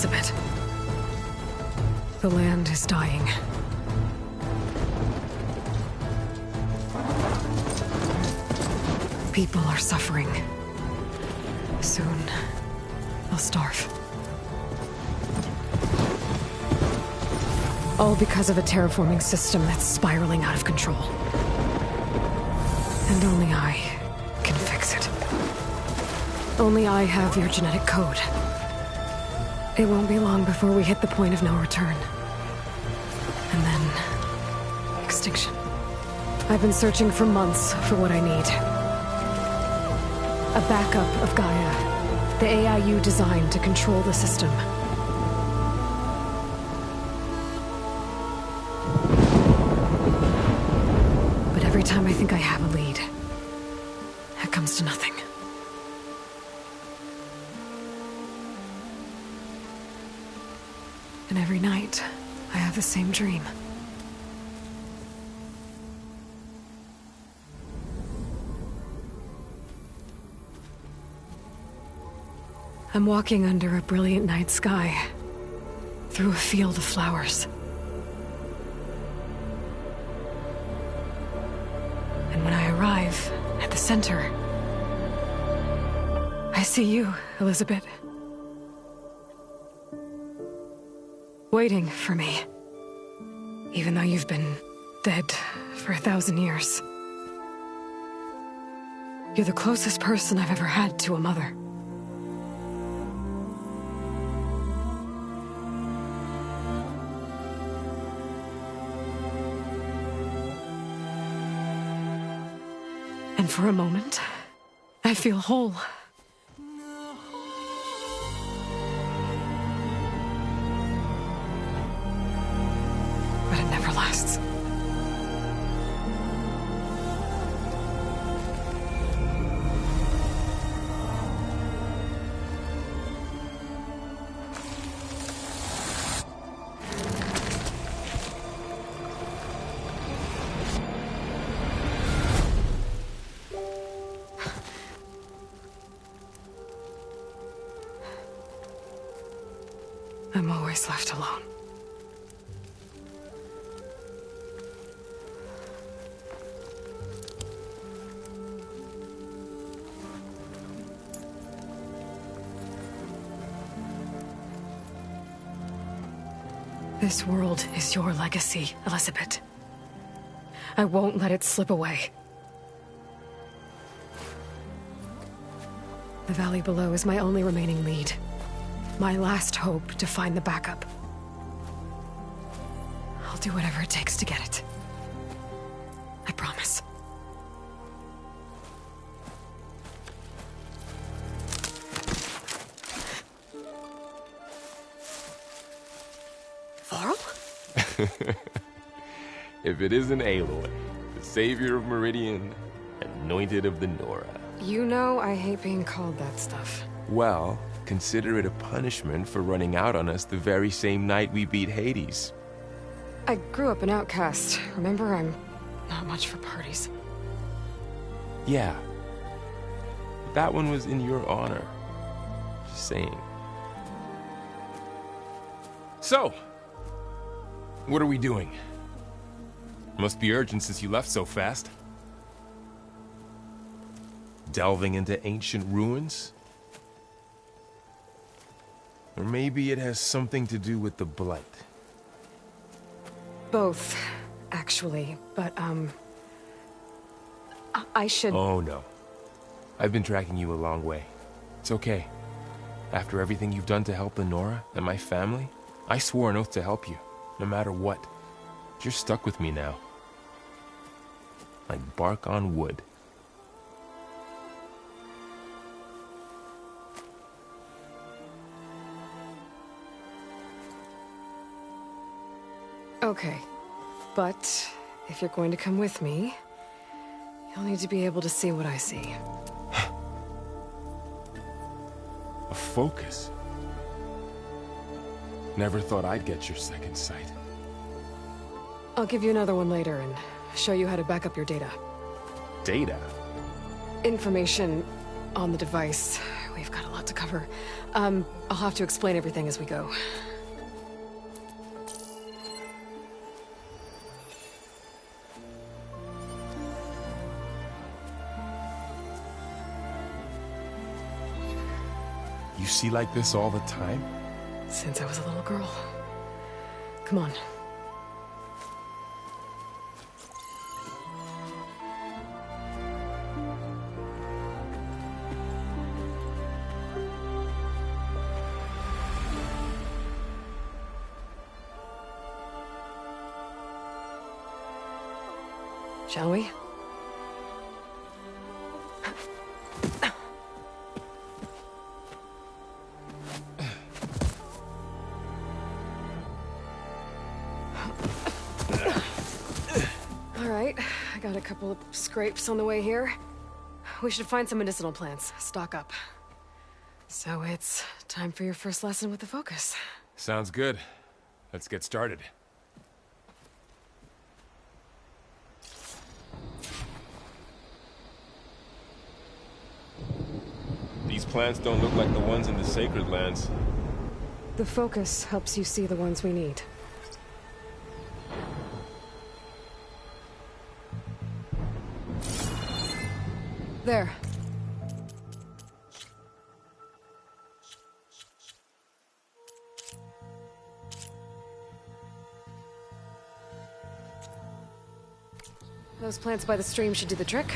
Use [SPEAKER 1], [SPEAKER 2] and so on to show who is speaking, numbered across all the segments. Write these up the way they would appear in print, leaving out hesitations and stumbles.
[SPEAKER 1] Elizabeth. The land is dying. People are suffering. Soon, they'll starve. All because of a terraforming system that's spiraling out of control. And only I can fix it. Only I have your genetic code. It won't be long before we hit the point of no return. And then... extinction. I've been searching for months for what I need. A backup of Gaia. The AI you designed to control the system. But every time I think I have a lead, it comes to nothing. And every night, I have the same dream. I'm walking under a brilliant night sky, through a field of flowers. And when I arrive at the center, I see you, Elizabeth. Waiting for me. Even though you've been dead for 1,000 years. You're the closest person I've ever had to a mother. And for a moment, I feel whole. But it never lasts. I'm always left alone. This world is your legacy, Elizabeth. I won't let it slip away. The valley below is my only remaining lead. My last hope to find the backup. I'll do whatever it takes to get it. I promise. Varl?
[SPEAKER 2] If it isn't Aloy, the savior of Meridian, anointed of the Nora.
[SPEAKER 1] You know I hate being called that stuff.
[SPEAKER 2] Well, consider it a punishment for running out on us the very same night we beat Hades.
[SPEAKER 1] I grew up an outcast. Remember, I'm not much for parties.
[SPEAKER 2] Yeah. That one was in your honor. Just saying. So, what are we doing? Must be urgent since you left so fast. Delving into ancient ruins? Or maybe it has something to do with the Blight.
[SPEAKER 1] Both, actually, but, I should...
[SPEAKER 2] Oh, no. I've been tracking you a long way. It's okay. After everything you've done to help the Nora and my family, I swore an oath to help you, no matter what. You're stuck with me now. Like bark on wood.
[SPEAKER 1] Okay, but if you're going to come with me, you'll need to be able to see what I see.
[SPEAKER 2] A focus? Never thought I'd get your second sight.
[SPEAKER 1] I'll give you another one later and show you how to back up your data.
[SPEAKER 2] Data?
[SPEAKER 1] Information on the device we've got a lot to cover. I'll have to explain everything as we go.
[SPEAKER 2] You see like this all the time?
[SPEAKER 1] Since I was a little girl. Come on. Shall we? All right, I got a couple of scrapes on the way here. We should find some medicinal plants, stock up. So it's time for your first lesson with the Focus.
[SPEAKER 2] Sounds good. Let's get started. These plants don't look like the ones in the Sacred Lands.
[SPEAKER 1] The Focus helps you see the ones we need. There. Those plants by the stream should do the trick.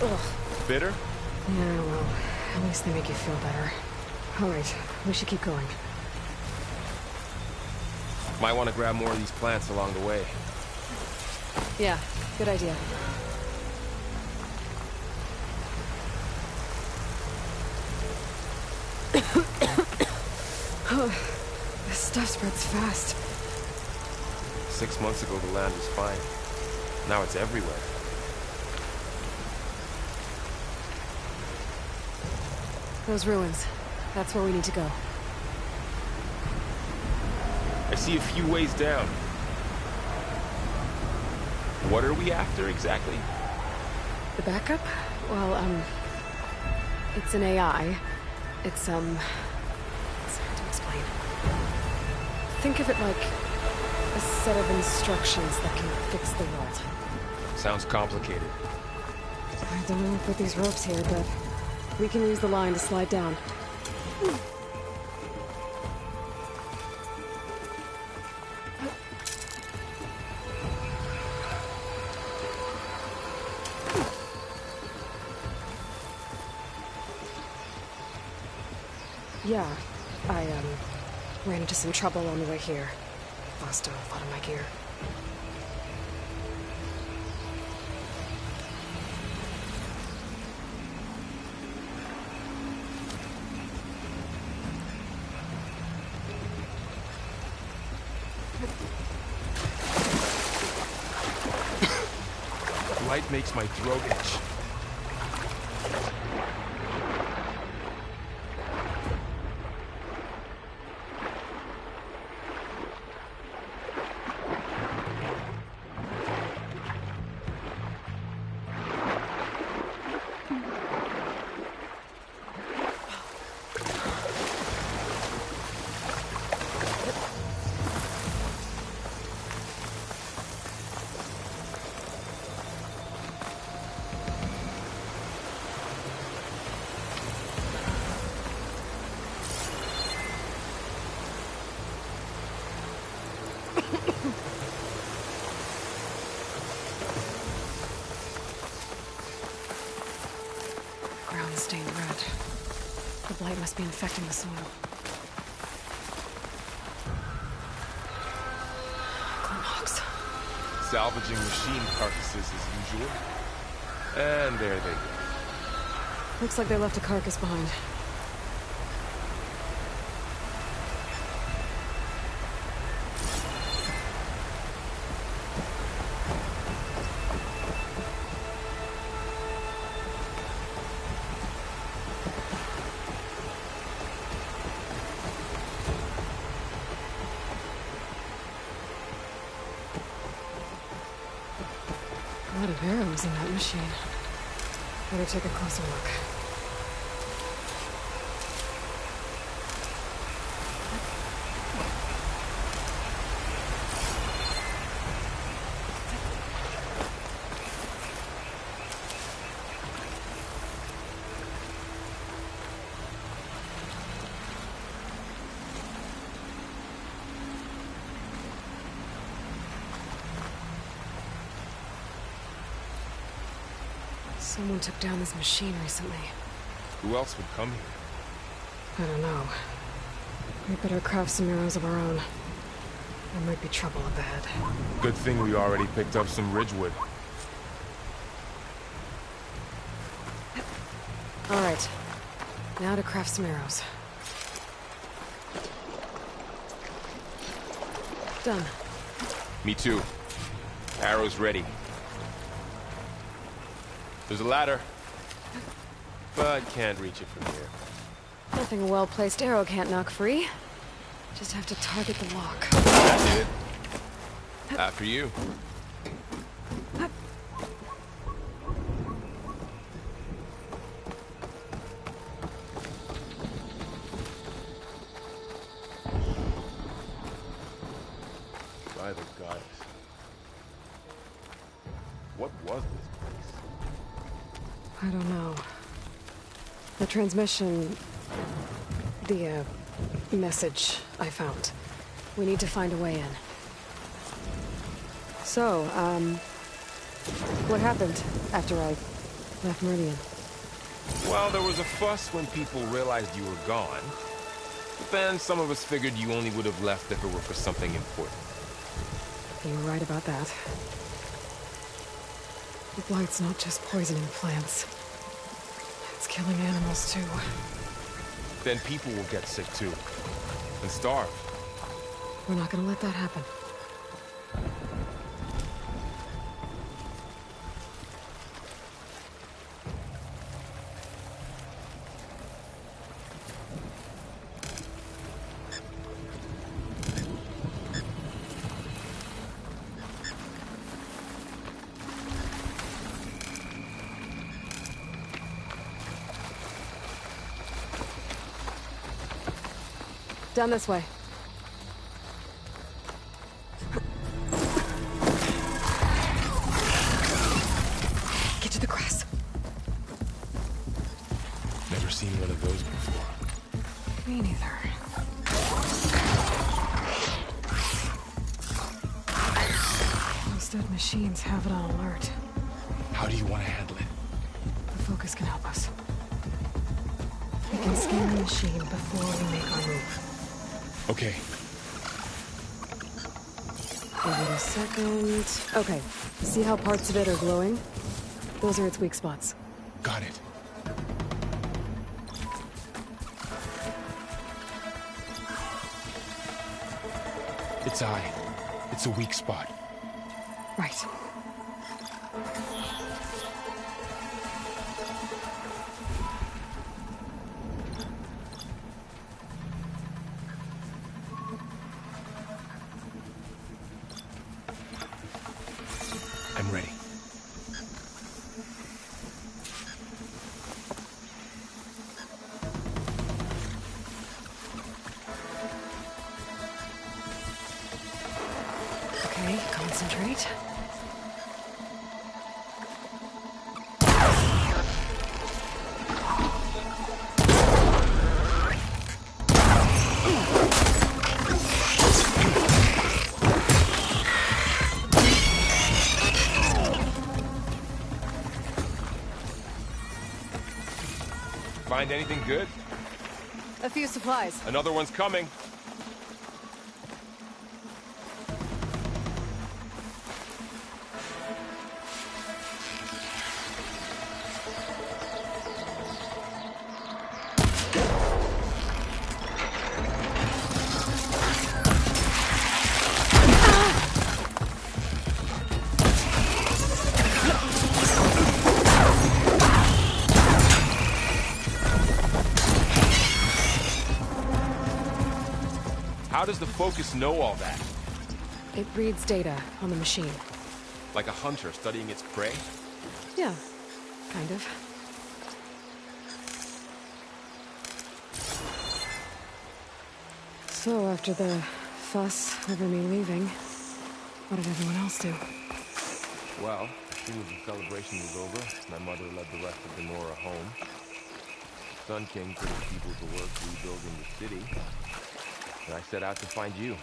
[SPEAKER 1] Ugh.
[SPEAKER 2] Bitter?
[SPEAKER 1] Yeah, well, at least they make you feel better. All right, we should keep going.
[SPEAKER 2] Might want to grab more of these plants along the way.
[SPEAKER 1] Yeah, good idea. This stuff spreads fast.
[SPEAKER 2] 6 months ago, the land was fine. Now it's everywhere.
[SPEAKER 1] Those ruins. That's where we need to go.
[SPEAKER 2] I see a few ways down. What are we after exactly?
[SPEAKER 1] The backup? Well, it's an AI. It's hard to explain. Think of it like a set of instructions that can fix the world.
[SPEAKER 2] Sounds complicated.
[SPEAKER 1] I don't know who put these ropes here, but we can use the line to slide down. Yeah, I, ran into some trouble on the way here. Lost a lot of my gear.
[SPEAKER 2] Light makes my throat itch.
[SPEAKER 1] Ground stained red. The blight must be infecting the soil. Glimhawks.
[SPEAKER 2] Salvaging machine carcasses as usual. And there they go.
[SPEAKER 1] Looks like they left a carcass behind. A lot of arrows in that machine. Better take a closer look. Someone took down this machine recently.
[SPEAKER 2] Who else would come here?
[SPEAKER 1] I don't know. We better craft some arrows of our own. There might be trouble up ahead.
[SPEAKER 2] Good thing we already picked up some ridgewood.
[SPEAKER 1] All right. Now to craft some arrows. Done.
[SPEAKER 2] Me too. Arrows ready. There's a ladder, but can't reach it from here.
[SPEAKER 1] Nothing a well-placed arrow can't knock free. Just have to target the lock.
[SPEAKER 2] That's it. After you. By the goddess. What was this place?
[SPEAKER 1] I don't know. The transmission... The, message I found. We need to find a way in. So, what happened after I left Meridian?
[SPEAKER 2] Well, there was a fuss when people realized you were gone. But then some of us figured you only would have left if it were for something important.
[SPEAKER 1] You were right about that. The blight's not just poisoning plants. It's killing animals, too.
[SPEAKER 2] Then people will get sick, too. And starve.
[SPEAKER 1] We're not gonna let that happen. Down this way. Get to the grass.
[SPEAKER 2] Never seen one of those before.
[SPEAKER 1] Me neither. Those dead machines have it on alert.
[SPEAKER 2] How do you want to handle it?
[SPEAKER 1] The focus can help us. We can scan the machine before we make our move.
[SPEAKER 2] Okay.
[SPEAKER 1] Give it a second. Okay. See how parts of it are glowing? Those are its weak spots.
[SPEAKER 2] Got it. Its eye. It's a weak spot.
[SPEAKER 1] Right.
[SPEAKER 2] I'm ready.
[SPEAKER 1] Okay, concentrate.
[SPEAKER 2] Find anything good?
[SPEAKER 1] A few supplies.
[SPEAKER 2] Another one's coming. How does the Focus know all that?
[SPEAKER 1] It reads data on the machine.
[SPEAKER 2] Like a hunter studying its prey?
[SPEAKER 1] Yeah, kind of. So, after the fuss over me leaving, what did everyone else do?
[SPEAKER 2] Well, as soon as the celebration was over, my mother led the rest of the Nora home. Sun King put his people to work rebuilding the city, and I set out to find you.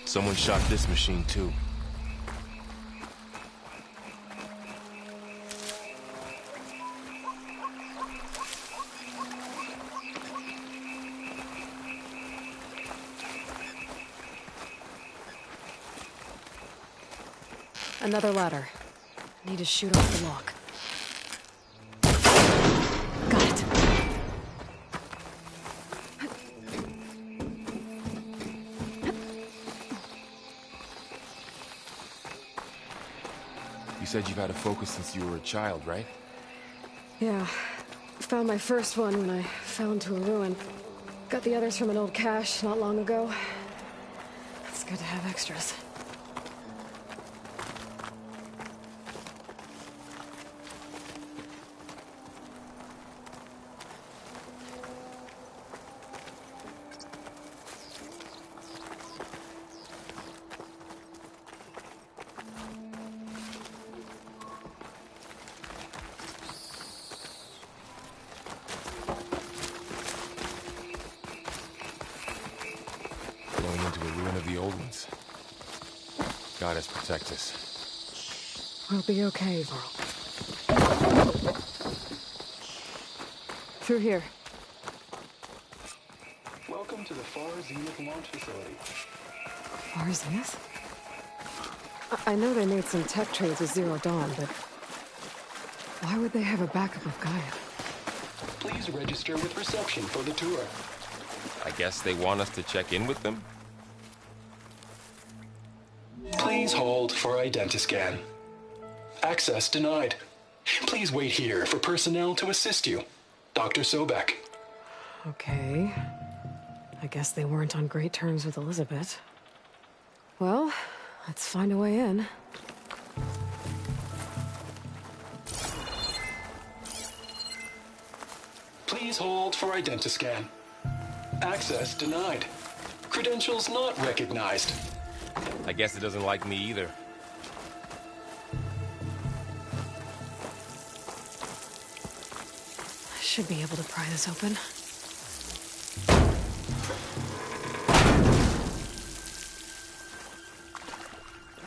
[SPEAKER 2] Someone shot this machine too.
[SPEAKER 1] Another ladder. Need to shoot off the lock. Got it.
[SPEAKER 2] You said you've had a Focus since you were a child, right?
[SPEAKER 1] Yeah. Found my first one when I fell into a ruin. Got the others from an old cache not long ago. It's good to have extras.
[SPEAKER 2] Going into a ruin of the old ones. Goddess protect us.
[SPEAKER 1] We'll be okay, Varl. Through here.
[SPEAKER 3] Welcome to the Far Zenith launch facility.
[SPEAKER 1] Far Zenith? I know they made some tech trades with Zero Dawn, but why would they have a backup of Gaia?
[SPEAKER 3] Please register with reception for the tour.
[SPEAKER 2] I guess they want us to check in with them?
[SPEAKER 3] Please hold for identiscan. Access denied. Please wait here for personnel to assist you. Dr. Sobek.
[SPEAKER 1] Okay. I guess they weren't on great terms with Elizabeth. Well, let's find a way in.
[SPEAKER 3] Please hold for identiscan. Access denied. Credentials not recognized.
[SPEAKER 2] I guess it doesn't like me either.
[SPEAKER 1] I should be able to pry this open.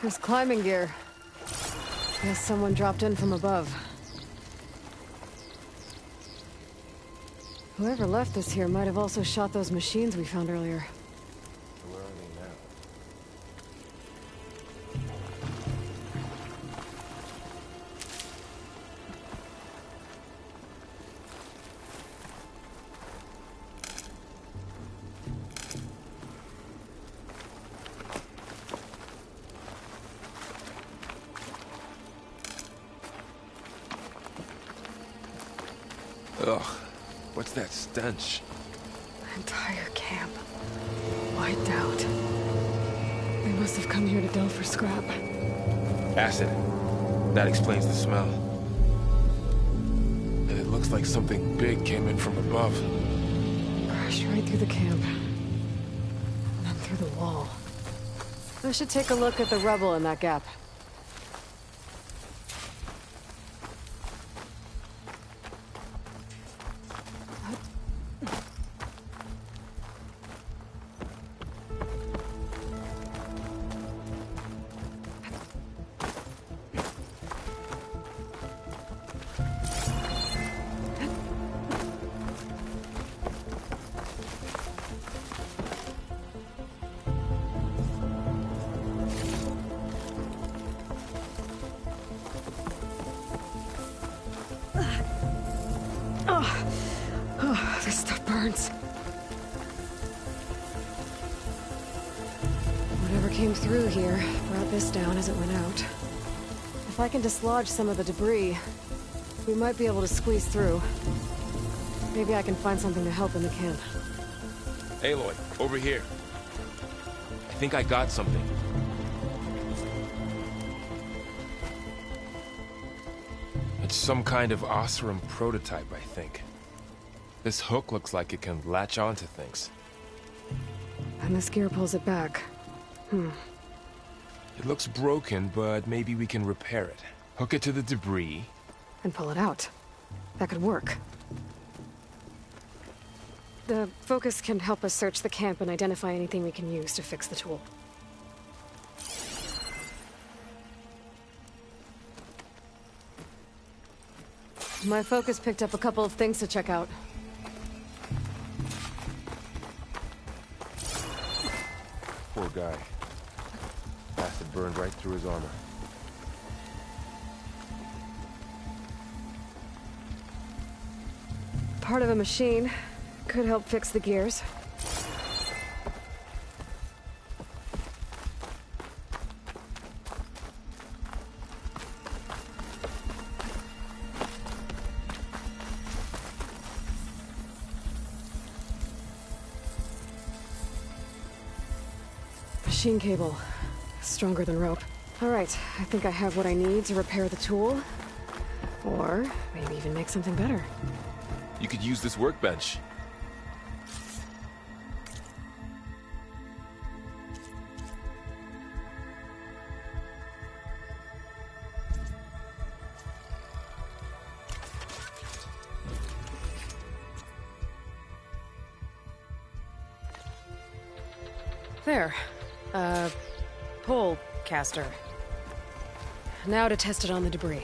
[SPEAKER 1] There's climbing gear. Guess someone dropped in from above. Whoever left this here might have also shot those machines we found earlier.
[SPEAKER 2] Where are they now? Ugh, what's that stench?
[SPEAKER 1] Entire camp. Wiped out. They must have come here to delve for scrap.
[SPEAKER 2] Acid. That explains the smell. And it looks like something big came in from above.
[SPEAKER 1] Crashed right through the camp. And then through the wall. I should take a look at the rubble in that gap. Oh, this stuff burns. Whatever came through here brought this down as it went out. If I can dislodge some of the debris, we might be able to squeeze through. Maybe I can find something to help in the camp.
[SPEAKER 2] Aloy, over here. I think I got something. It's some kind of Osram prototype, I think. This hook looks like it can latch onto things.
[SPEAKER 1] And this gear pulls it back.
[SPEAKER 2] It looks broken, but maybe we can repair it. Hook it to the debris.
[SPEAKER 1] And pull it out. That could work. The focus can help us search the camp and identify anything we can use to fix the tool. My focus picked up a couple of things to check out.
[SPEAKER 2] Poor guy. Acid burned right through his armor.
[SPEAKER 1] Part of a machine. Could help fix the gears. Machine cable. Stronger than rope. All right, I think I have what I need to repair the tool. Or maybe even make something better.
[SPEAKER 2] You could use this workbench.
[SPEAKER 1] There. Pole caster. Now to test it on the debris.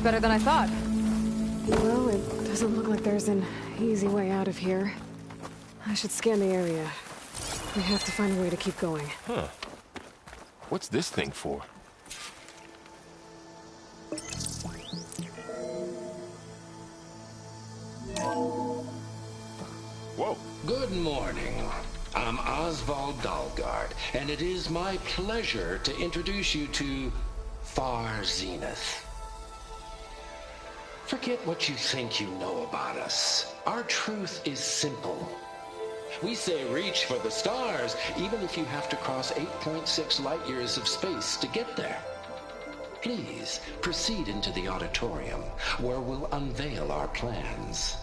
[SPEAKER 1] Better than I thought. Well, it doesn't look like there's an easy way out of here. I should scan the area. We have to find a way to keep going.
[SPEAKER 2] Huh. What's this thing for? Whoa.
[SPEAKER 3] Good morning.
[SPEAKER 4] I'm Oswald Dalgard, and it is my pleasure to introduce you to Far Zenith. Forget what you think you know about us. Our truth is simple. We say reach for the stars, even if you have to cross 8.6 light years of space to get there. Please proceed into the auditorium, where we'll unveil our plans.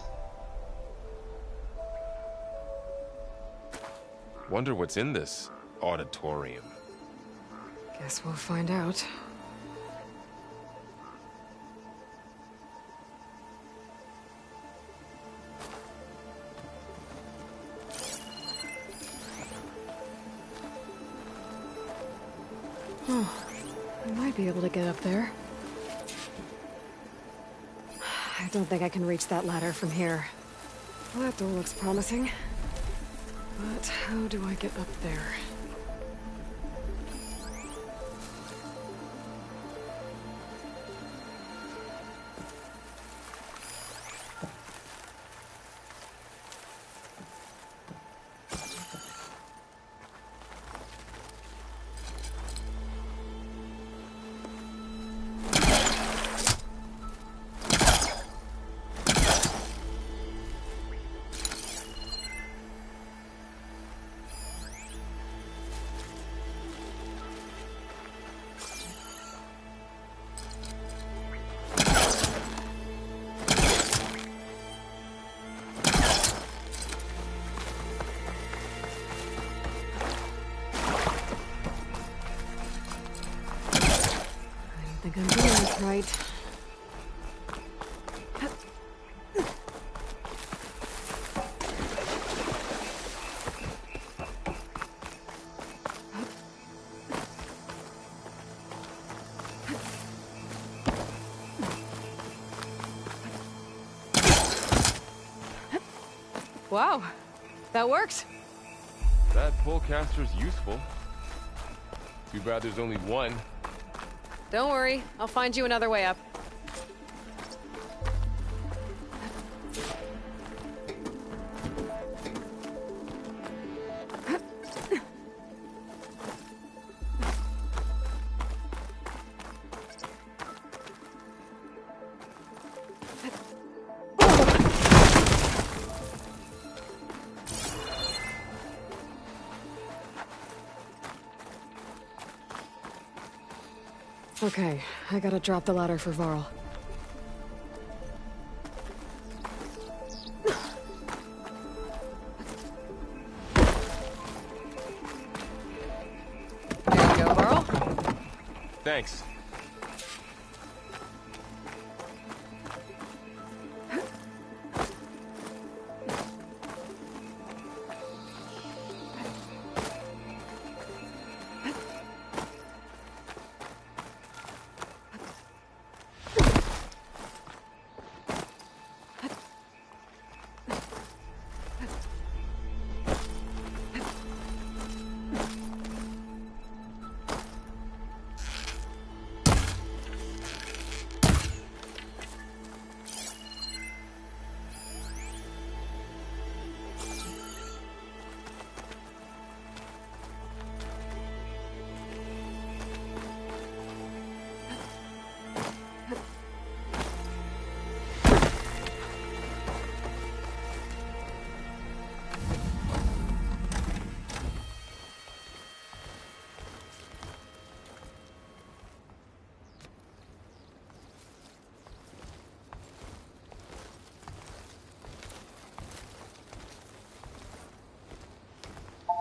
[SPEAKER 2] Wonder what's in this auditorium.
[SPEAKER 1] Guess we'll find out. Oh, I might be able to get up there. I don't think I can reach that ladder from here. Well, that door looks promising. But how do I get up there? I think I'm doing this right. Wow, that worked.
[SPEAKER 2] That pullcaster's useful. Too bad there's only one.
[SPEAKER 1] Don't worry, I'll find you another way up. Okay, I gotta drop the ladder for Varl. There you go, Varl.
[SPEAKER 2] Thanks.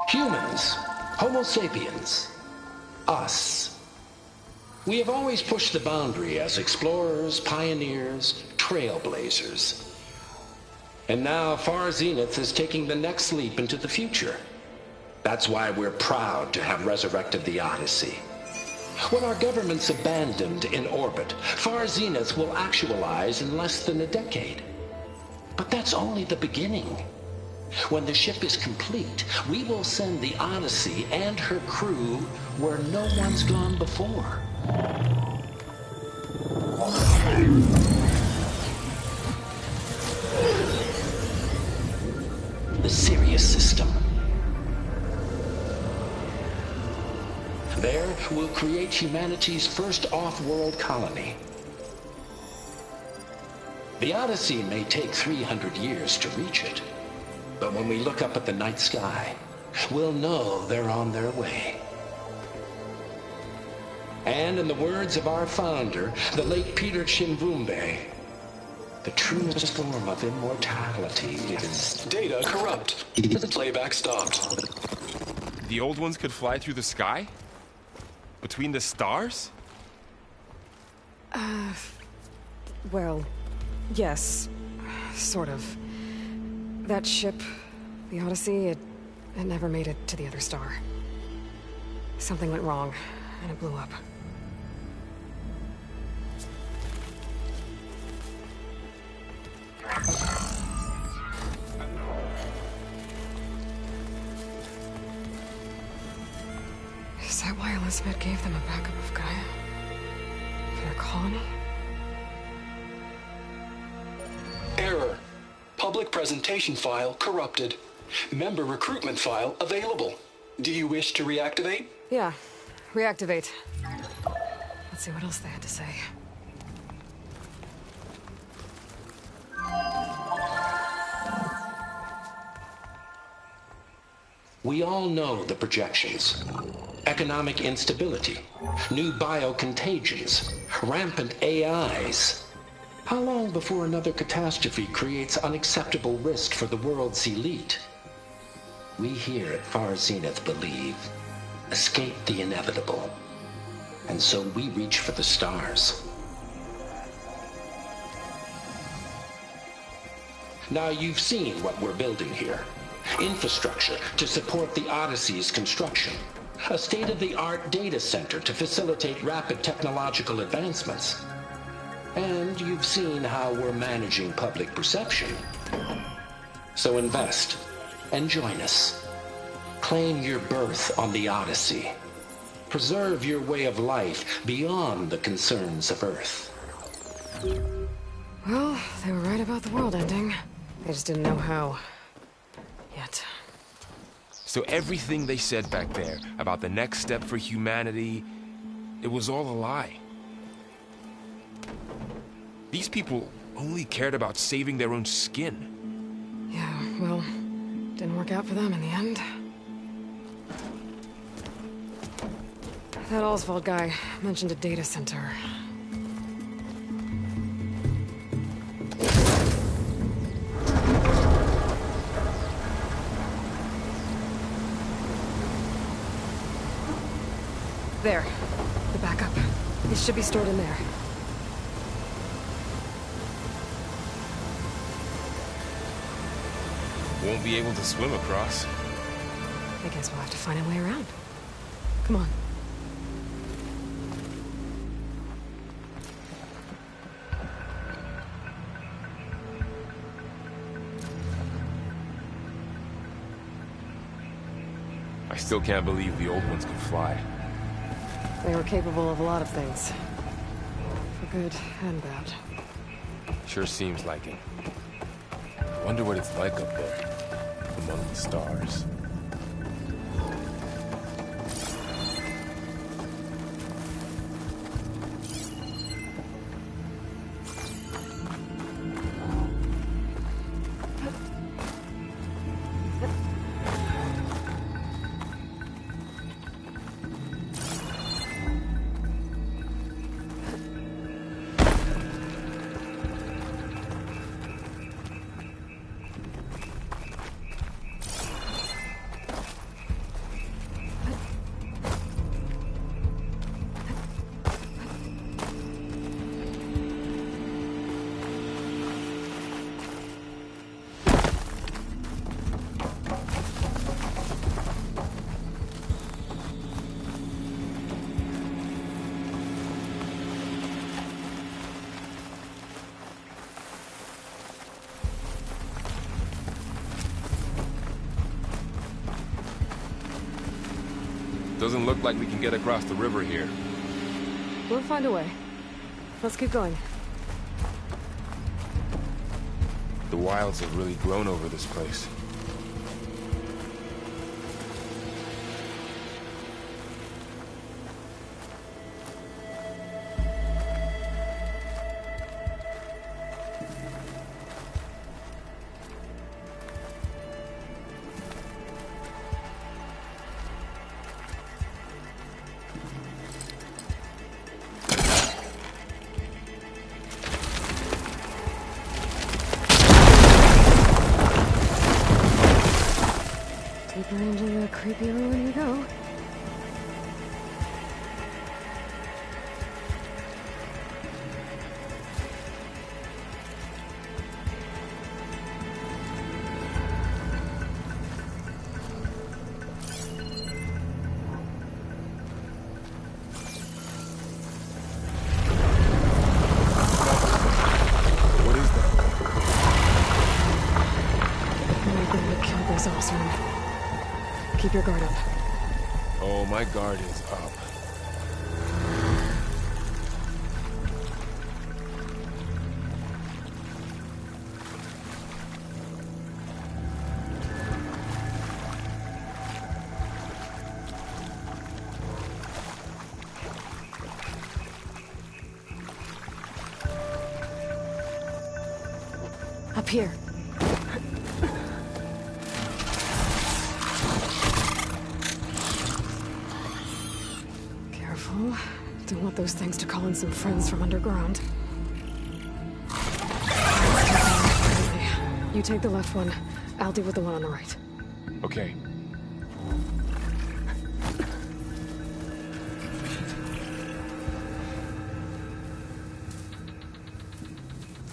[SPEAKER 4] Humans, Homo sapiens, us. We have always pushed the boundary as explorers, pioneers, trailblazers. And now Far Zenith is taking the next leap into the future. That's why we're proud to have resurrected the Odyssey. When our government's abandoned in orbit, Far Zenith will actualize in less than a decade. But that's only the beginning. When the ship is complete, we will send the Odyssey and her crew where no one's gone before. The Sirius system. will create humanity's first off-world colony. The Odyssey may take 300 years to reach it, but when we look up at the night sky, we'll know they're on their way. And in the words of our founder, the late Peter Chimbumbe, the truest form of immortality is...
[SPEAKER 3] Data corrupt. Playback stopped.
[SPEAKER 2] The old ones could fly through the sky? Between the stars?
[SPEAKER 1] Well, yes. Sort of. That ship, the Odyssey, it never made it to the other star. Something went wrong, and it blew up. Is that why Elizabeth gave them a backup of Gaia? For their colony?
[SPEAKER 3] Error. Public presentation file corrupted. Member recruitment file available. Do you wish to reactivate?
[SPEAKER 1] Yeah. Reactivate. Let's see what else they had to say.
[SPEAKER 4] We all know the projections. Economic instability, new biocontagions, rampant AIs. How long before another catastrophe creates unacceptable risk for the world's elite? We here at Far Zenith believe, escape the inevitable. And so we reach for the stars. Now you've seen what we're building here. Infrastructure to support the Odyssey's construction. A state-of-the-art data center to facilitate rapid technological advancements. And you've seen how we're managing public perception. So invest and join us. Claim your berth on the Odyssey. Preserve your way of life beyond the concerns of Earth.
[SPEAKER 1] Well, they were right about the world ending. They just didn't know how. Yet.
[SPEAKER 2] So everything they said back there about the next step for humanity, it was all a lie. These people only cared about saving their own skin.
[SPEAKER 1] Yeah, well, didn't work out for them in the end. That Oswald guy mentioned a data center. There. The backup. It should be stored in there.
[SPEAKER 2] Won't be able to swim across.
[SPEAKER 1] I guess we'll have to find a way around. Come on.
[SPEAKER 2] I still can't believe the old ones could fly.
[SPEAKER 1] They were capable of a lot of things. For good and bad.
[SPEAKER 2] Sure seems like it. Wonder what it's like up there, among the stars. Doesn't look like we can get across the river here.
[SPEAKER 1] We'll find a way. Let's keep going.
[SPEAKER 2] The wilds have really grown over this place.
[SPEAKER 1] Sleeper Angel got creepier when you go.
[SPEAKER 2] What is that?
[SPEAKER 1] We're going to kill this Osram. Keep your guard up.
[SPEAKER 2] Oh, my guard is up.
[SPEAKER 1] Up here. Careful. Don't want those things to call in some friends from underground. You take the left one. I'll deal with the one on the right.
[SPEAKER 2] Okay.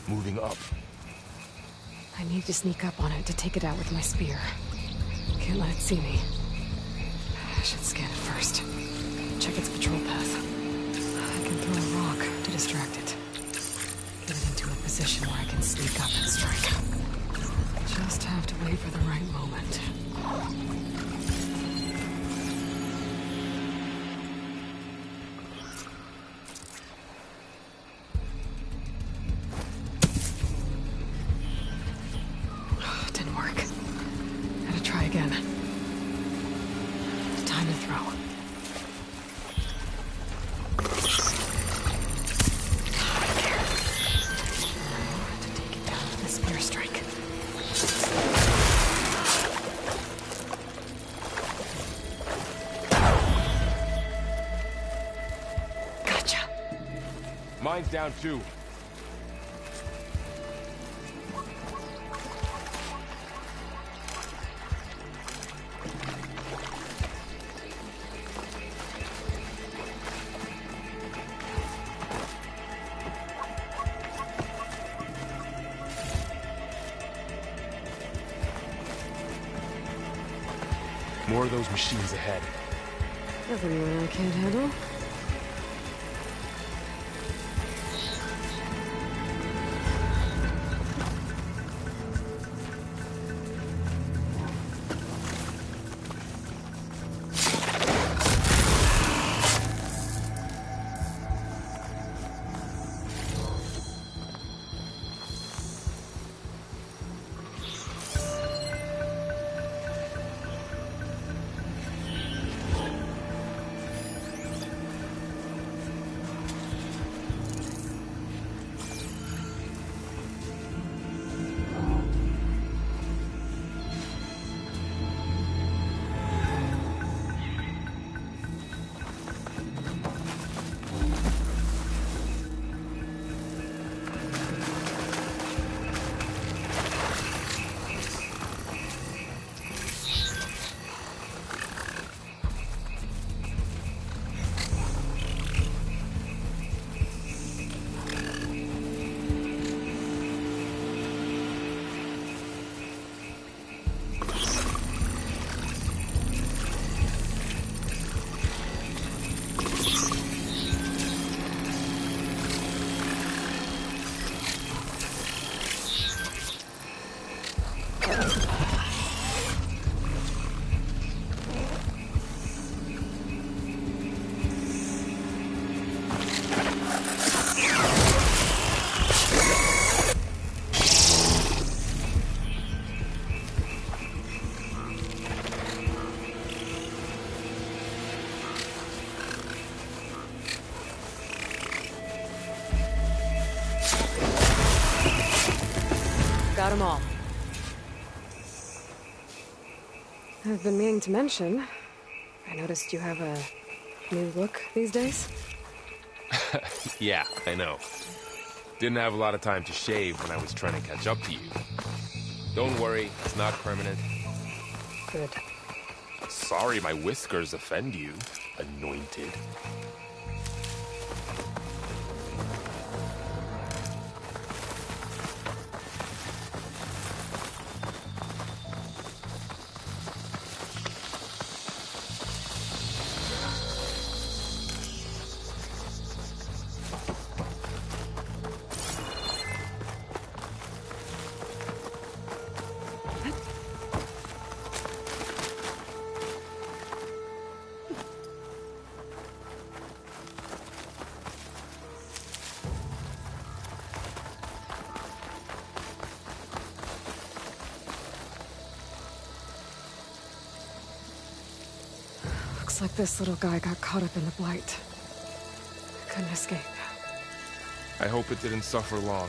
[SPEAKER 2] Moving up.
[SPEAKER 1] I need to sneak up on it to take it out with my spear. Can't let it see me. I should scan it first. Check its patrol path. I can throw a rock to distract it. Get it into a position where I can sneak up and strike. Just have to wait for the right moment. Didn't work. Gotta try again. Time to throw. There. Now to take it down with a spear strike. Gotcha.
[SPEAKER 2] Mine's down too. More of those machines ahead.
[SPEAKER 1] Nothing I can't handle. Got them all. I've been meaning to mention, I noticed you have a new look these days.
[SPEAKER 2] Yeah, I know. Didn't have a lot of time to shave when I was trying to catch up to you. Don't worry, it's not permanent.
[SPEAKER 1] Good.
[SPEAKER 2] Sorry my whiskers offend you, anointed.
[SPEAKER 1] Looks like this little guy got caught up in the blight. Couldn't escape.
[SPEAKER 2] I hope it didn't suffer long.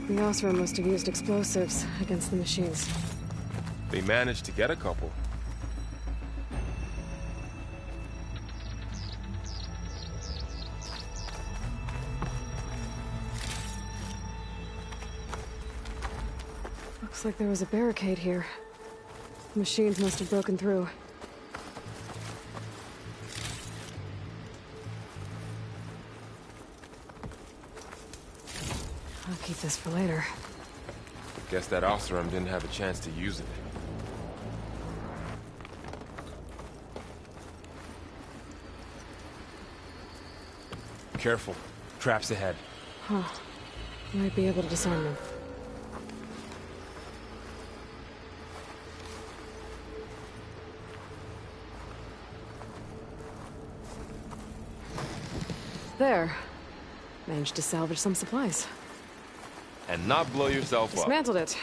[SPEAKER 1] The Osram must have used explosives against the machines.
[SPEAKER 2] They managed to get a couple.
[SPEAKER 1] Looks like there was a barricade here. The machines must have broken through. I'll keep this for later.
[SPEAKER 2] Guess that Osram didn't have a chance to use it. Careful. Traps ahead.
[SPEAKER 1] Huh. Might be able to disarm them. There. Managed to salvage some supplies.
[SPEAKER 2] And not blow yourself up.
[SPEAKER 1] Dismantled it.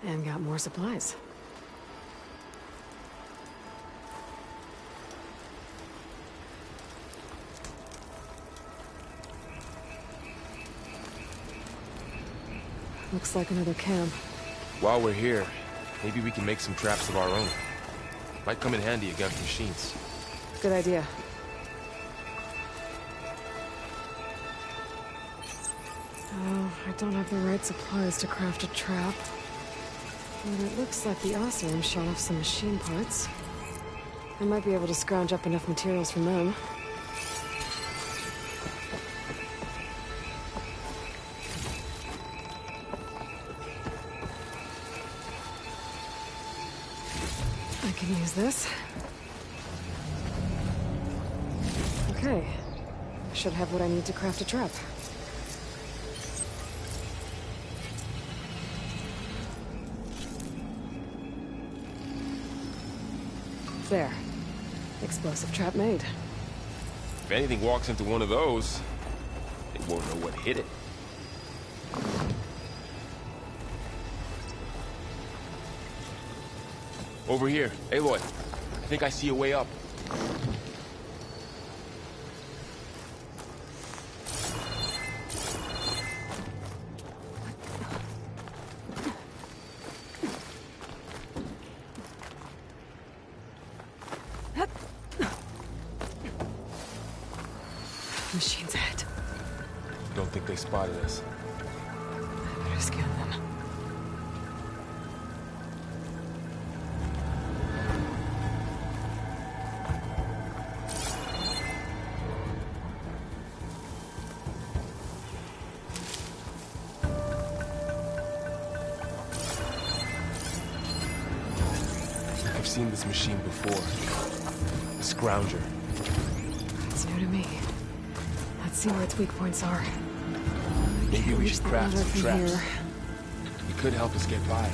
[SPEAKER 1] And got more supplies. Looks like another camp.
[SPEAKER 2] While we're here, maybe we can make some traps of our own. Might come in handy against machines.
[SPEAKER 1] Good idea. Oh, I don't have the right supplies to craft a trap. But it looks like the Osram shot off some machine parts. I might be able to scrounge up enough materials from them. I can use this. Okay. Should have what I need to craft a trap. There. Explosive trap made.
[SPEAKER 2] If anything walks into one of those, they won't know what hit it. Over here. Aloy, I think I see a way up.
[SPEAKER 1] Machines ahead.
[SPEAKER 2] Don't think they spotted us.
[SPEAKER 1] I better scan them.
[SPEAKER 2] I've seen this machine before. A scrounger.
[SPEAKER 1] It's new to me. Let's see where its weak points are.
[SPEAKER 2] Maybe we should craft some
[SPEAKER 1] from
[SPEAKER 2] traps.
[SPEAKER 1] here.
[SPEAKER 2] It could help us get by.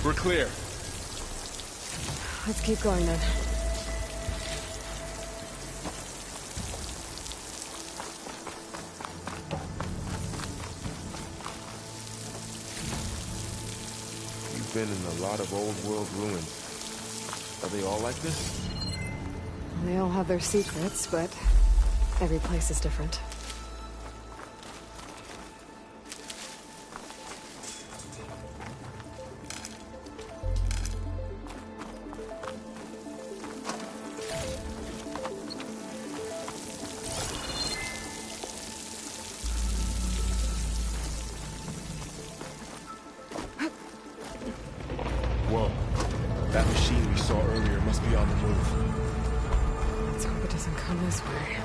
[SPEAKER 2] We're clear.
[SPEAKER 1] Let's keep going then.
[SPEAKER 2] You've been in a lot of old world ruins. Are they all like this?
[SPEAKER 1] They all have their secrets, but every place is different.
[SPEAKER 2] Whoa. That machine we saw earlier must be on the move.
[SPEAKER 1] Let's hope it doesn't come this way.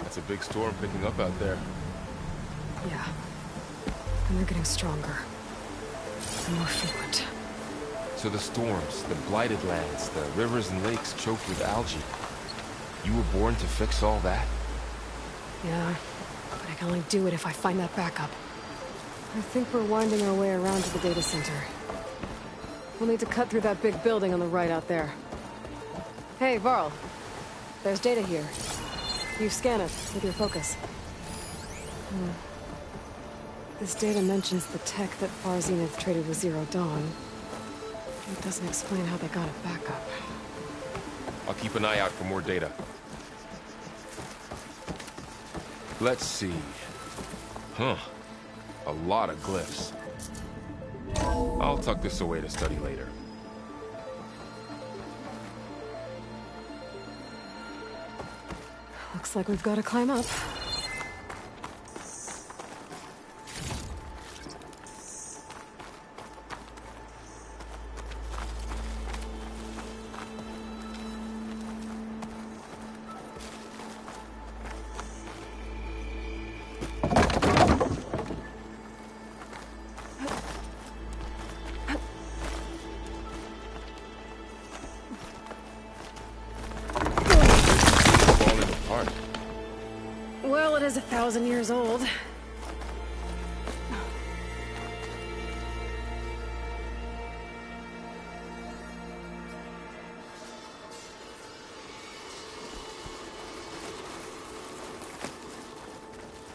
[SPEAKER 2] That's a big storm picking up out there.
[SPEAKER 1] Yeah. And they're getting stronger. And more frequent.
[SPEAKER 2] So the storms, the blighted lands, the rivers and lakes choked with algae. You were born to fix all that?
[SPEAKER 1] Yeah, but I can only do it if I find that backup. I think we're winding our way around to the data center. We'll need to cut through that big building on the right out there. Hey, Varl. There's data here. You scan it with your focus. This data mentions the tech that Far Zenith traded with Zero Dawn. It doesn't explain how they got it back up.
[SPEAKER 2] I'll keep an eye out for more data. Let's see. Huh. A lot of glyphs. I'll tuck this away to study later.
[SPEAKER 1] Looks like we've got to climb up.
[SPEAKER 2] Falling apart.
[SPEAKER 1] Well, it is 1,000 years old.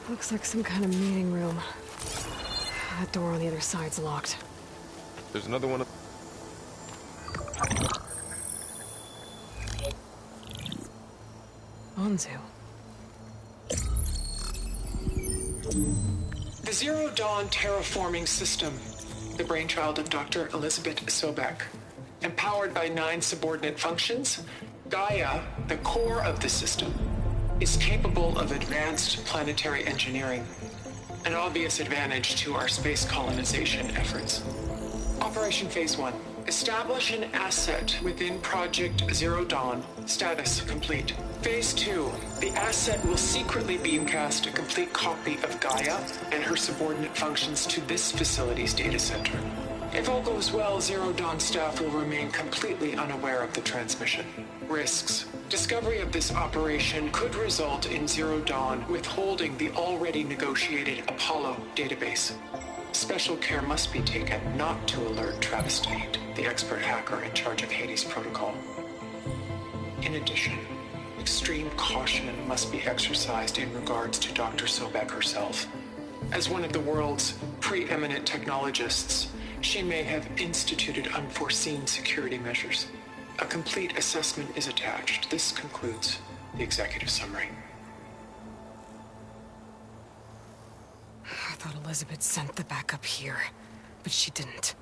[SPEAKER 1] Looks like some kind of meeting room. That door on the other side's locked.
[SPEAKER 2] There's another one.
[SPEAKER 1] Onzu.
[SPEAKER 5] The Zero Dawn terraforming system, the brainchild of Dr. Elizabeth Sobek. Empowered by 9 subordinate functions, Gaia, the core of the system, is capable of advanced planetary engineering, an obvious advantage to our space colonization efforts. Operation Phase 1. Establish an asset within Project Zero Dawn. Status complete. Phase 2. The asset will secretly beamcast a complete copy of Gaia and her subordinate functions to this facility's data center. If all goes well, Zero Dawn staff will remain completely unaware of the transmission. Risks. Discovery of this operation could result in Zero Dawn withholding the already negotiated Apollo database. Special care must be taken not to alert Travis Tate, the expert hacker in charge of Hades Protocol. In addition, extreme caution must be exercised in regards to Dr. Sobek herself. As one of the world's preeminent technologists, she may have instituted unforeseen security measures. A complete assessment is attached. This concludes the executive summary.
[SPEAKER 1] I thought Elizabeth sent the backup here, but she didn't.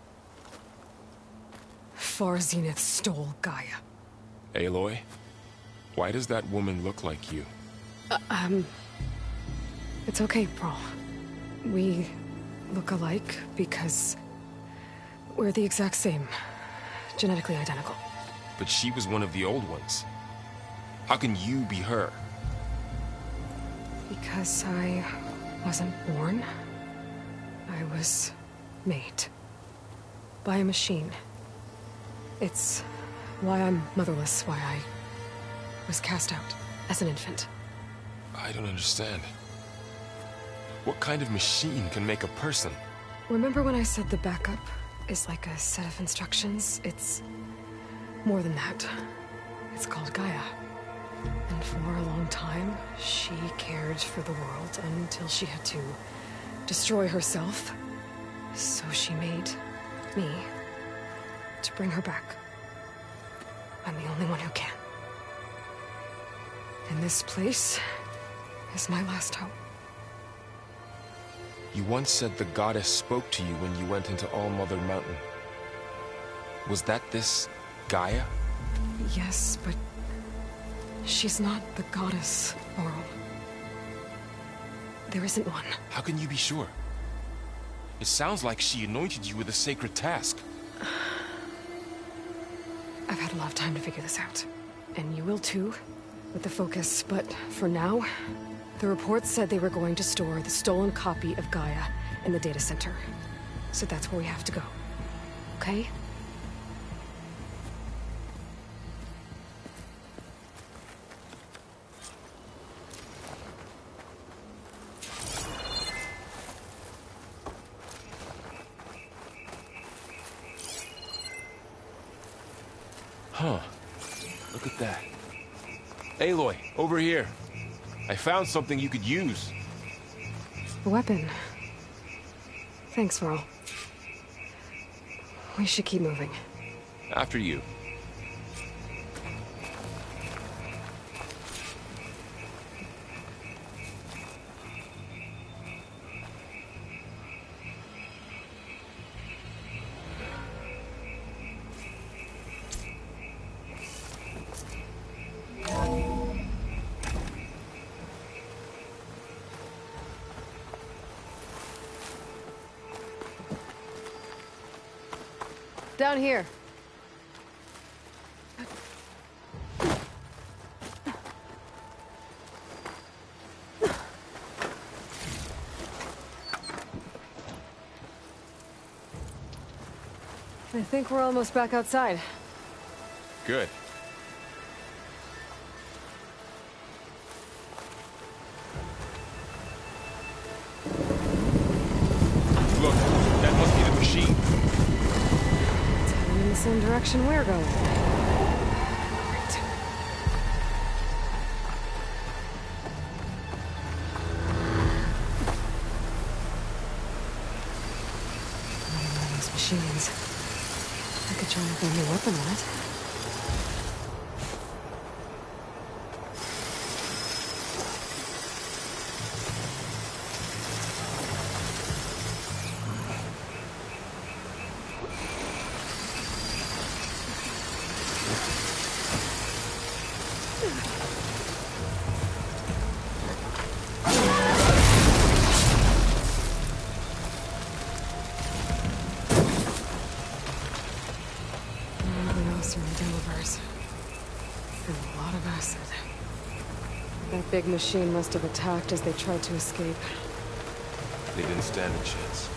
[SPEAKER 1] Far Zenith stole Gaia.
[SPEAKER 2] Aloy? Why does that woman look like you?
[SPEAKER 1] It's okay, Pearl. We look alike because We're the exact same. Genetically identical.
[SPEAKER 2] But she was one of the old ones. How can you be her?
[SPEAKER 1] Because I wasn't born. I was made. By a machine. It's why I'm motherless, why I was cast out as an infant.
[SPEAKER 2] I don't understand. What kind of machine can make a person?
[SPEAKER 1] Remember when I said the backup is like a set of instructions? It's more than that. It's called Gaia. And for a long time, she cared for the world until she had to destroy herself. So she made me to bring her back. I'm the only one who can. And this place is my last hope.
[SPEAKER 2] You once said the goddess spoke to you when you went into All-Mother Mountain. Was that this Gaia?
[SPEAKER 1] Yes, but she's not the goddess, Laurel. There isn't one.
[SPEAKER 2] How can you be sure? It sounds like she anointed you with a sacred task.
[SPEAKER 1] I've had a lot of time to figure this out. And you will too, with the focus. But for now, the reports said they were going to store the stolen copy of Gaia in the data center. So that's where we have to go. Okay?
[SPEAKER 2] Huh. Look at that. Aloy, over here. I found something you could use.
[SPEAKER 1] A weapon. Thanks, Varl. We should keep moving.
[SPEAKER 2] After you.
[SPEAKER 1] Down here. I think we're almost back outside.
[SPEAKER 2] Good. Look, that must be the machine.
[SPEAKER 1] It's heading in the same direction we're going. Great. Another one of those machines. I could try with a new weapon on it. That big machine must have attacked as they tried to escape.
[SPEAKER 2] They didn't stand a chance.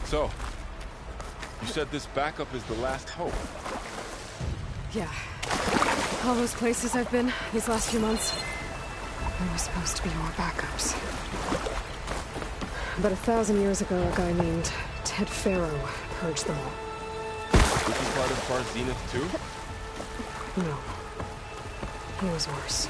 [SPEAKER 2] So, you said this backup is the last hope.
[SPEAKER 1] Yeah. All those places I've been these last few months, they were supposed to be more backups. But 1,000 years ago, a guy named Ted Farrow purged them all.
[SPEAKER 2] Was he part of Far Zenith too?
[SPEAKER 1] No. He was worse.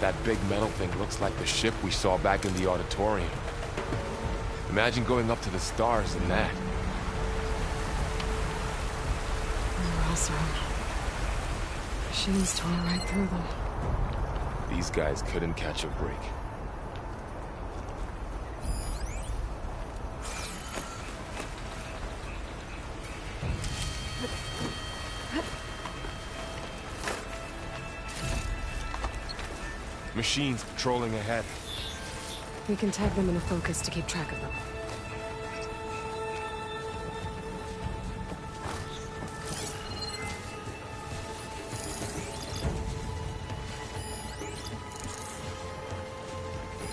[SPEAKER 2] That big metal thing looks like the ship we saw back in the auditorium. Imagine going up to the stars in that.
[SPEAKER 1] They're awesome. Machines tore right through them.
[SPEAKER 2] These guys couldn't catch a break. Machines patrolling ahead.
[SPEAKER 1] We can tag them in a focus to keep track of them.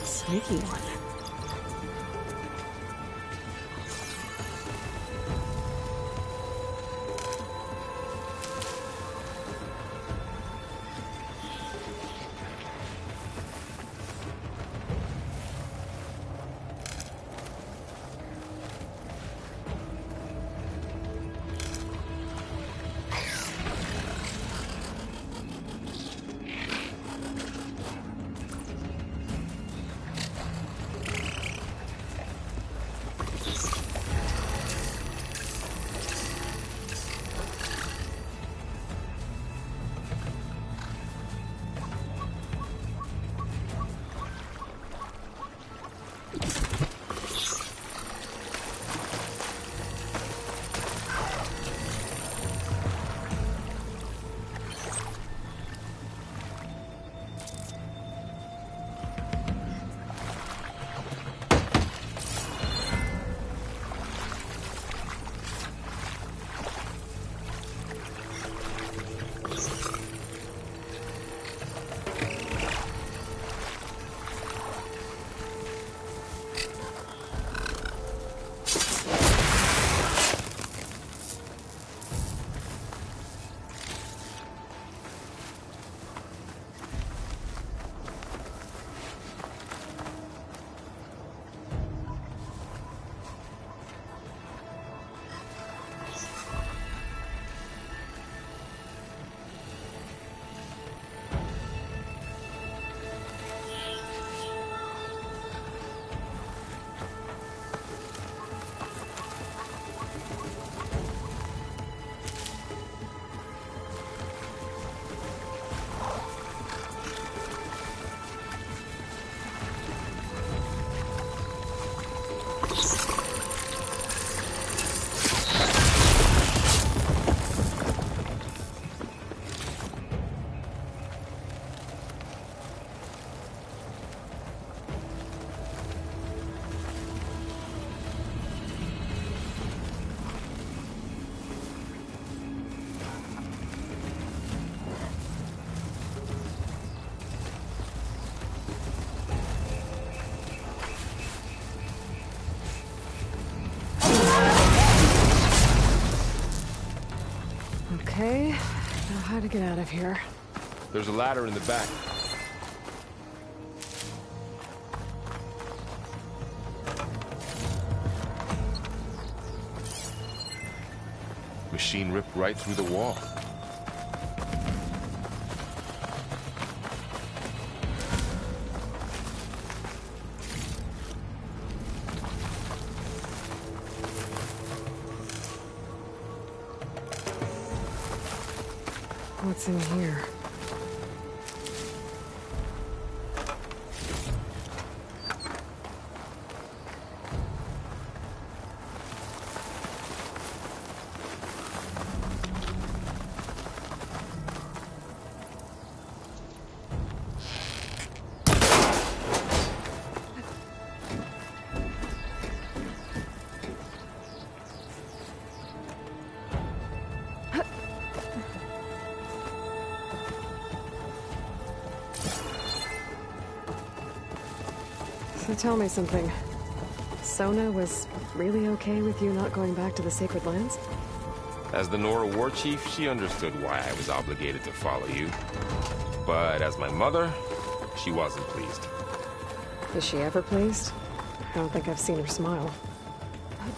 [SPEAKER 1] Sneaky one. Okay, now how to get out of here?
[SPEAKER 2] There's a ladder in the back. Machine ripped right through the wall.
[SPEAKER 1] What's in here? So tell me something. Sona was really okay with you not going back to the Sacred Lands?
[SPEAKER 2] As the Nora war chief, she understood why I was obligated to follow you. But as my mother, she wasn't pleased.
[SPEAKER 1] Is she ever pleased? I don't think I've seen her smile.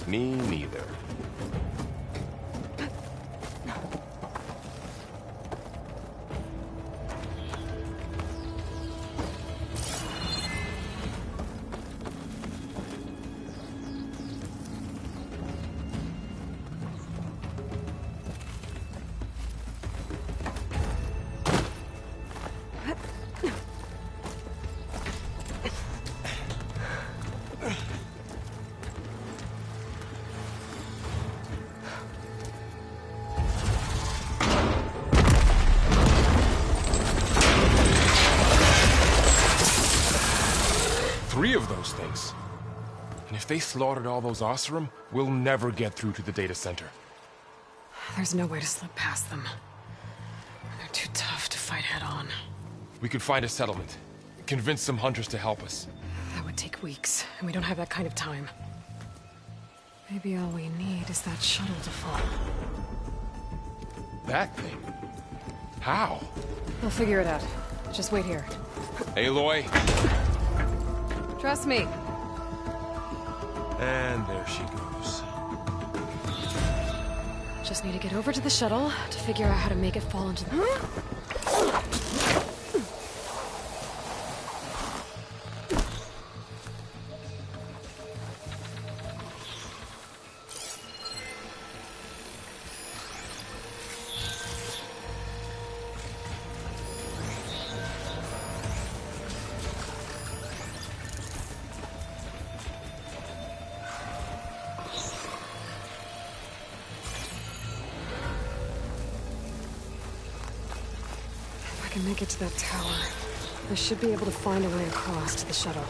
[SPEAKER 2] Me neither. those things. And if they slaughtered all those Oseram, we'll never get through to the data center.
[SPEAKER 1] There's no way to slip past them. They're too tough to fight head-on.
[SPEAKER 2] We could find a settlement. Convince some hunters to help us.
[SPEAKER 1] That would take weeks, and we don't have that kind of time. Maybe all we need is that shuttle to fall.
[SPEAKER 2] That thing? How?
[SPEAKER 1] We'll figure it out. Just wait here.
[SPEAKER 2] Aloy.
[SPEAKER 1] Trust me.
[SPEAKER 2] And there she goes.
[SPEAKER 1] Just need to get over to the shuttle to figure out how to make it fall into the... If I can make it to that tower, I should be able to find a way across to the shuttle.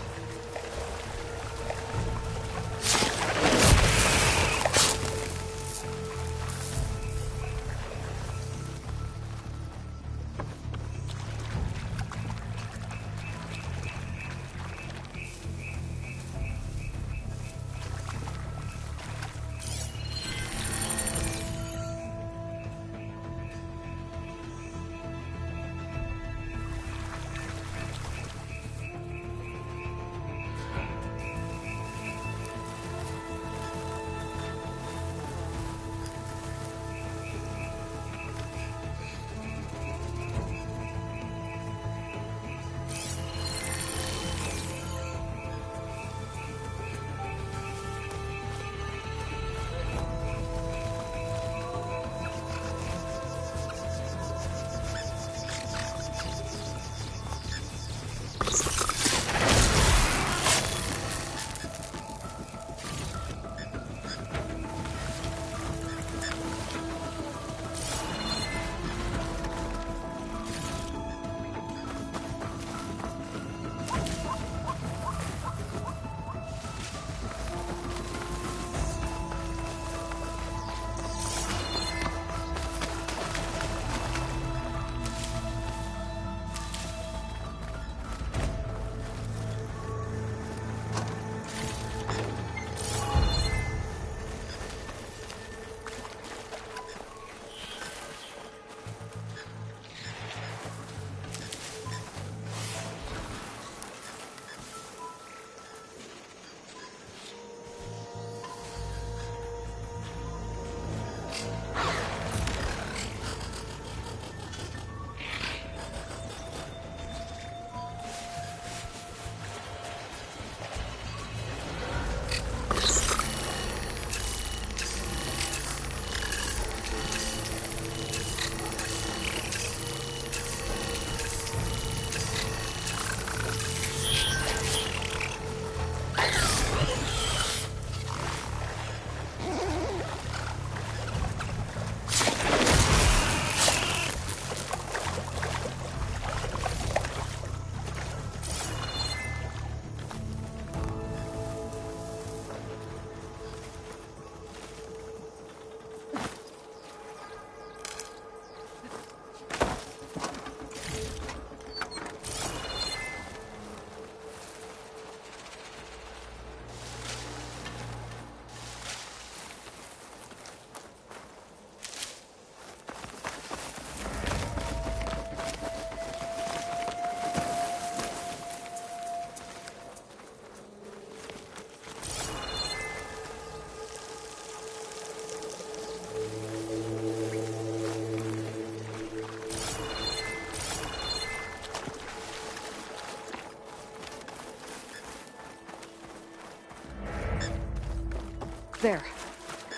[SPEAKER 1] There.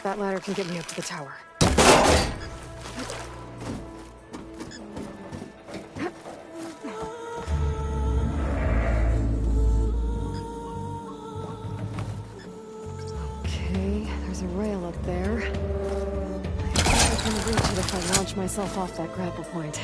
[SPEAKER 1] That ladder can get me up to the tower. Okay, there's a rail up there. I think I can reach it if I launch myself off that grapple point.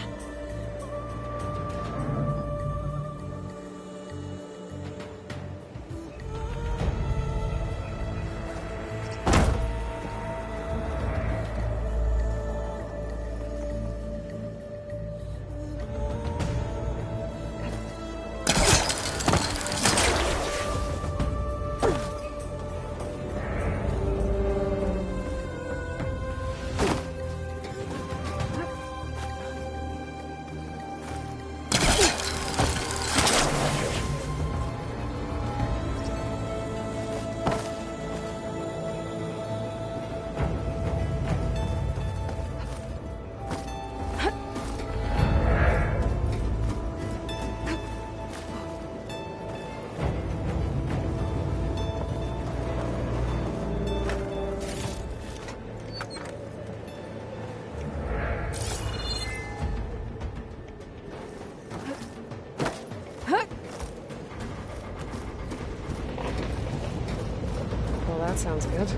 [SPEAKER 1] that sounds good.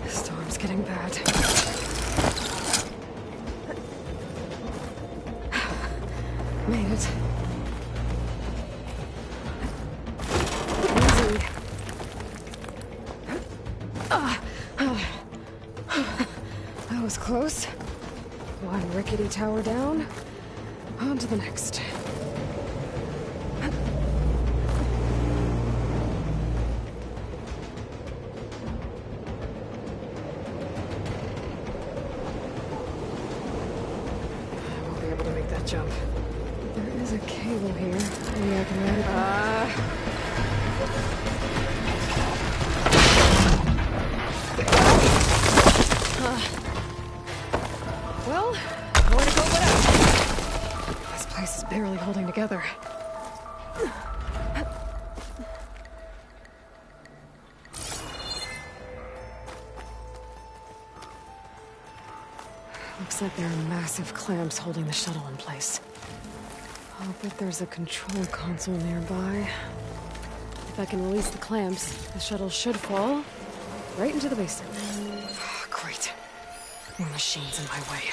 [SPEAKER 1] The storm's getting bad. Made it. Easy. That was close. One rickety tower down. On to the next. I won't be able to make that jump. There is a cable here. Maybe I can ride it. Well, nowhere to go but up. This place is barely holding together. Looks like there are massive clamps holding the shuttle in place. I'll bet there's a control console nearby. If I can release the clamps, the shuttle should fall right into the basin. Great. More machines in my way.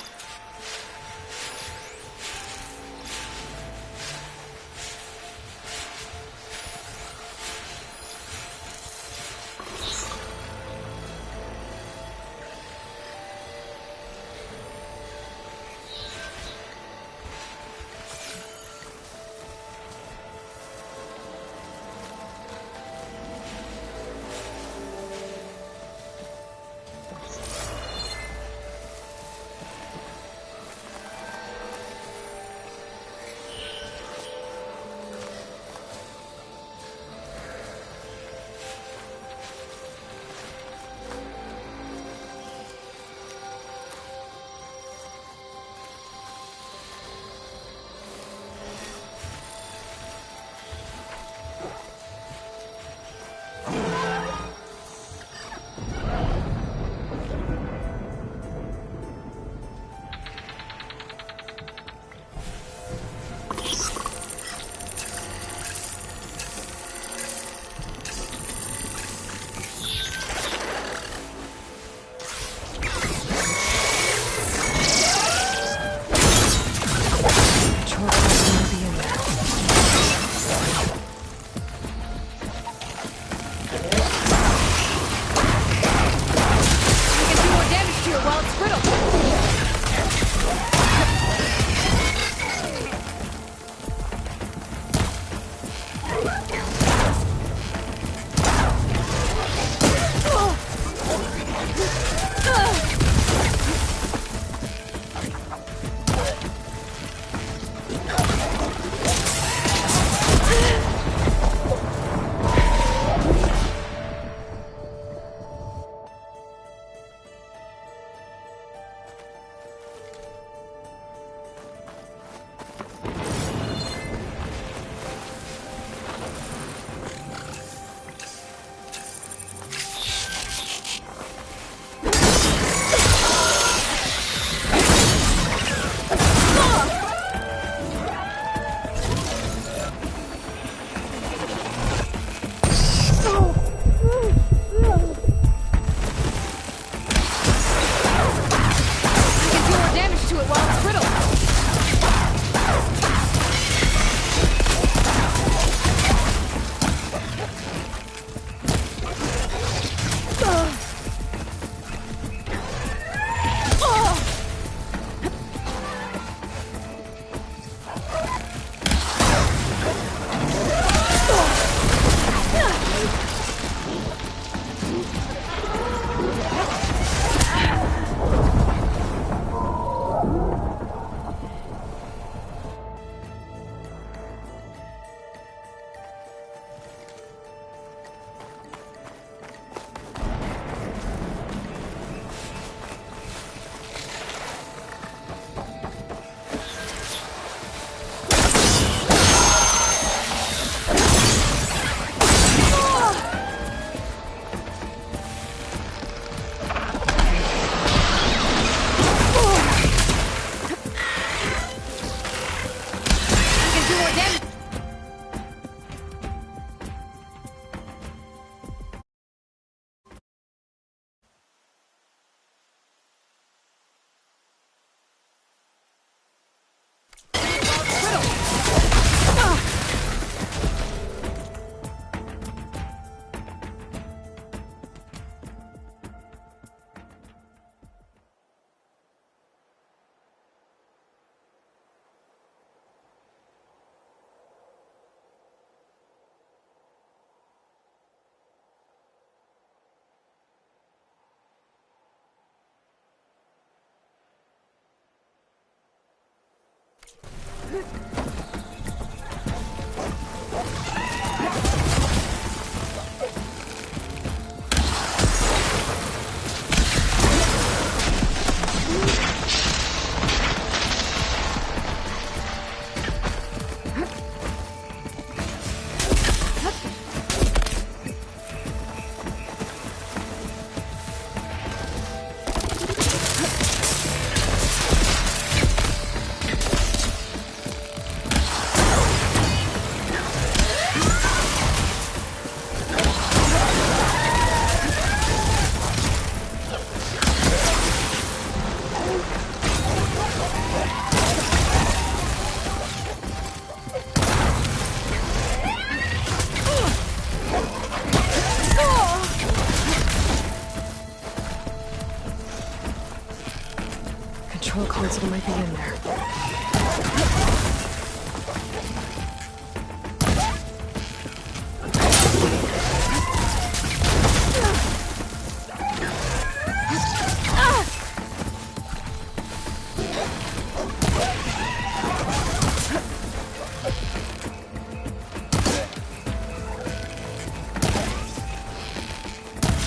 [SPEAKER 1] Control console might be in there.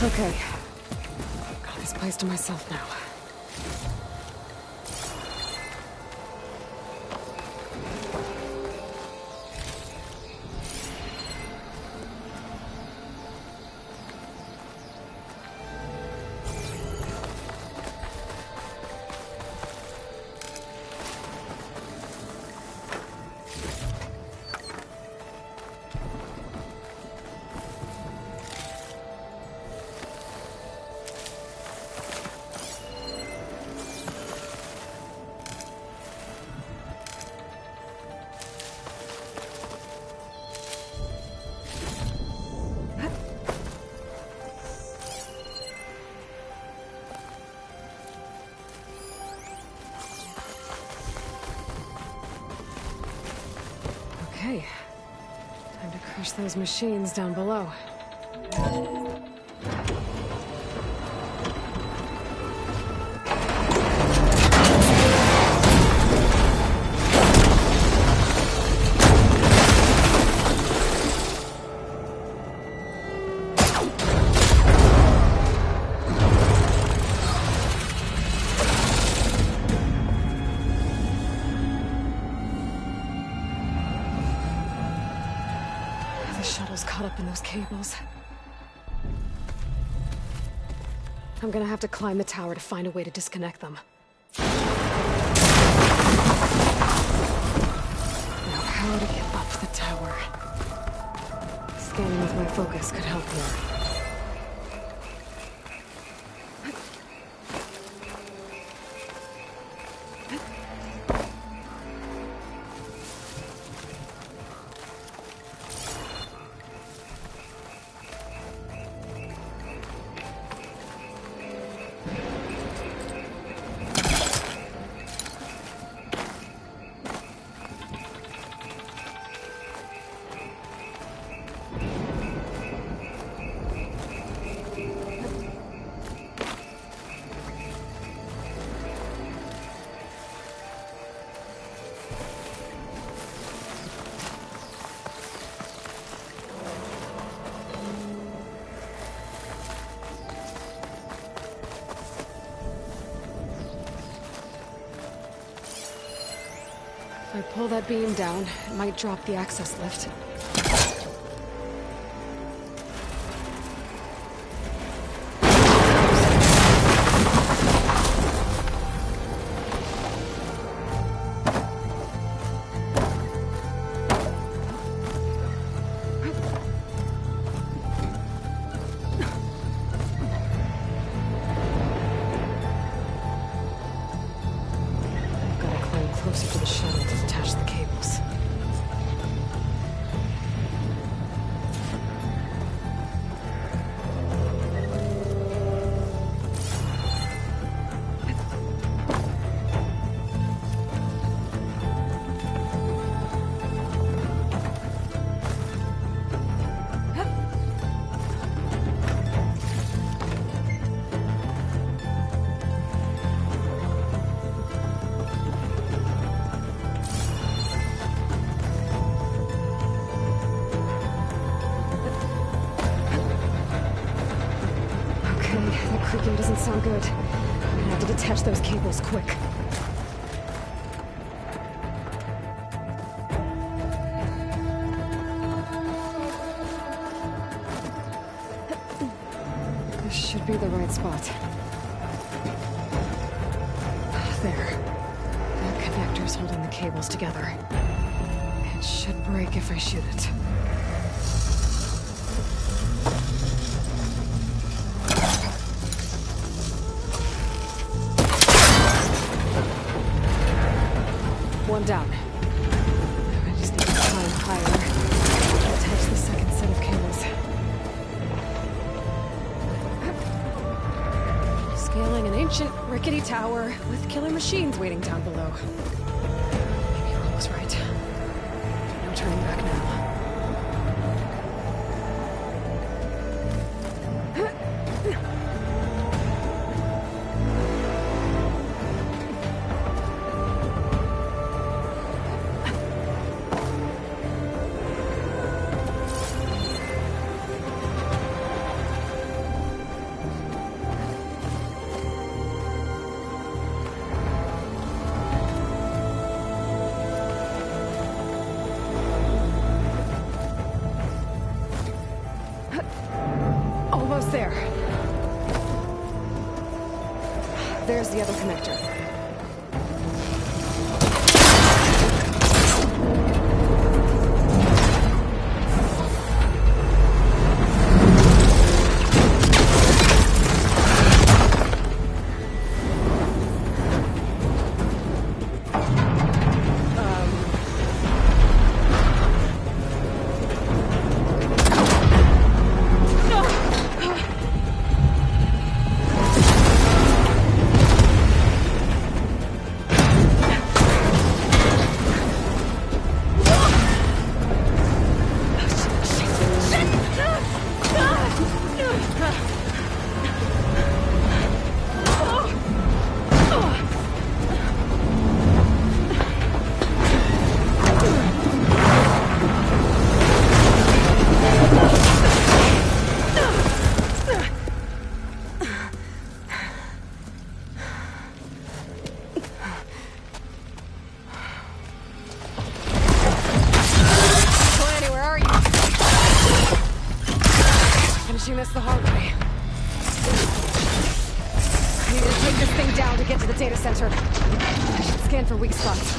[SPEAKER 1] Okay. Got this place to myself now. Okay. Time to crush those machines down below. Shuttle's caught up in those cables. I'm gonna have to climb the tower to find a way to disconnect them. Now, how to get up the tower? Scanning with my focus could help here. If I pull that beam down, it might drop the access lift. Gotta climb closer to the shuttle to detach the cables. creaking doesn't sound good. I'm gonna have to detach those cables quick. This should be the right spot. There. That connector's holding the cables together. It should break if I shoot it. One down. I just need to climb higher. Attach the second set of cables. Scaling an ancient, rickety tower with killer machines waiting down below. Maybe Roll was right. No turning back now. Almost there. There's the other connector. Finishing this the hard way. I need to take this thing down to get to the data center. I should scan for weak spots.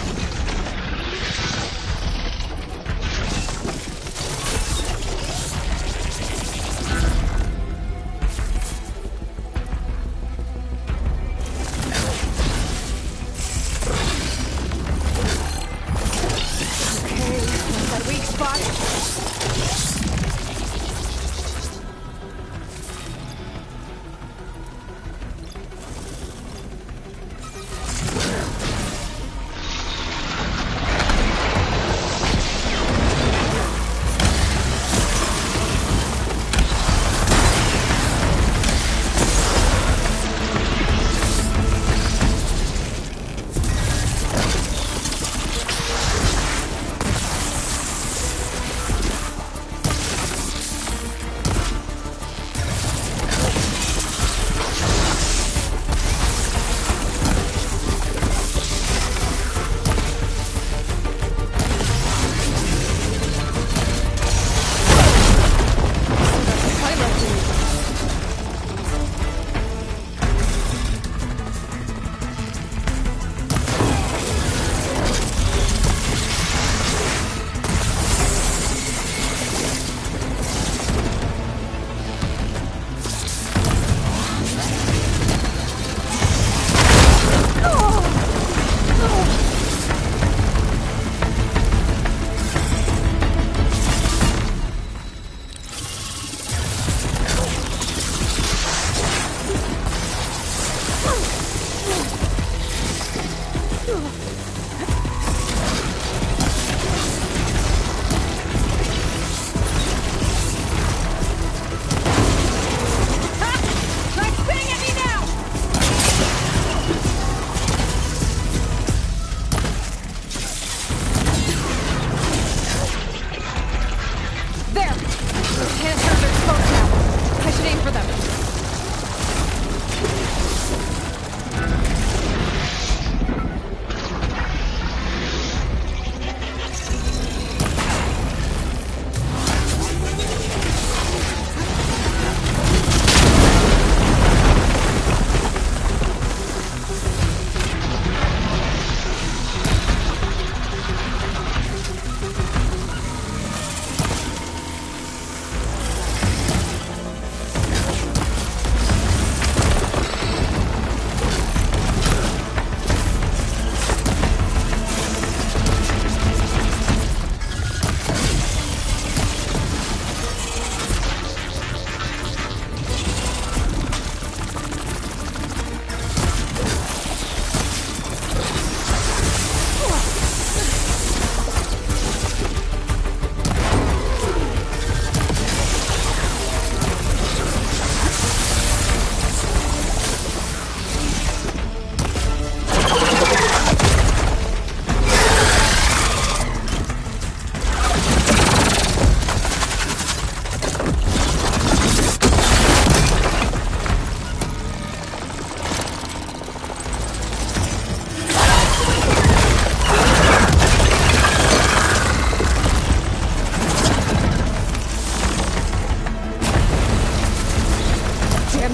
[SPEAKER 1] Okay, there's that weak spot.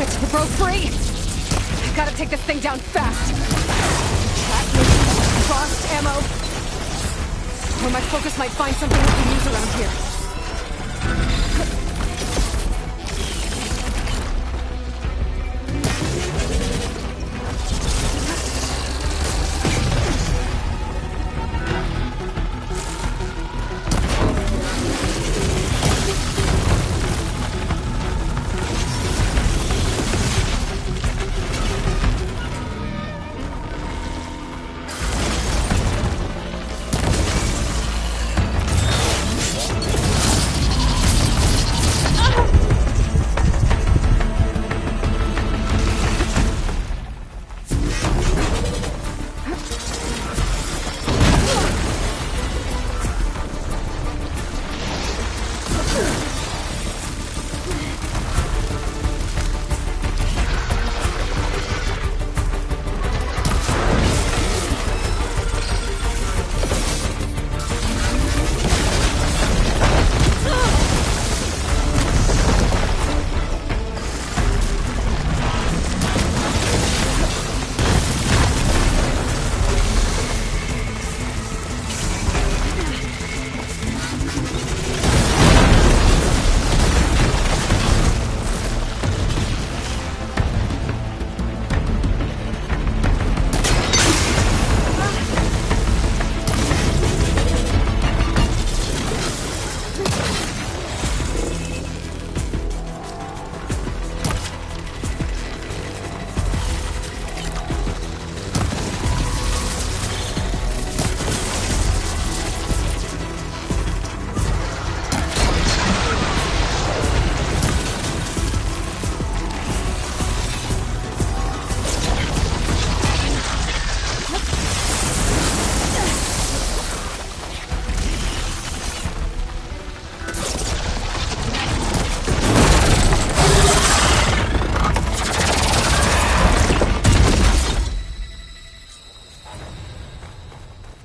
[SPEAKER 1] Damn it, it broke free! I gotta take this thing down fast! Chat mission, frost ammo... Or my focus might find something we can use around here.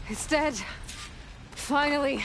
[SPEAKER 1] It's dead. Finally.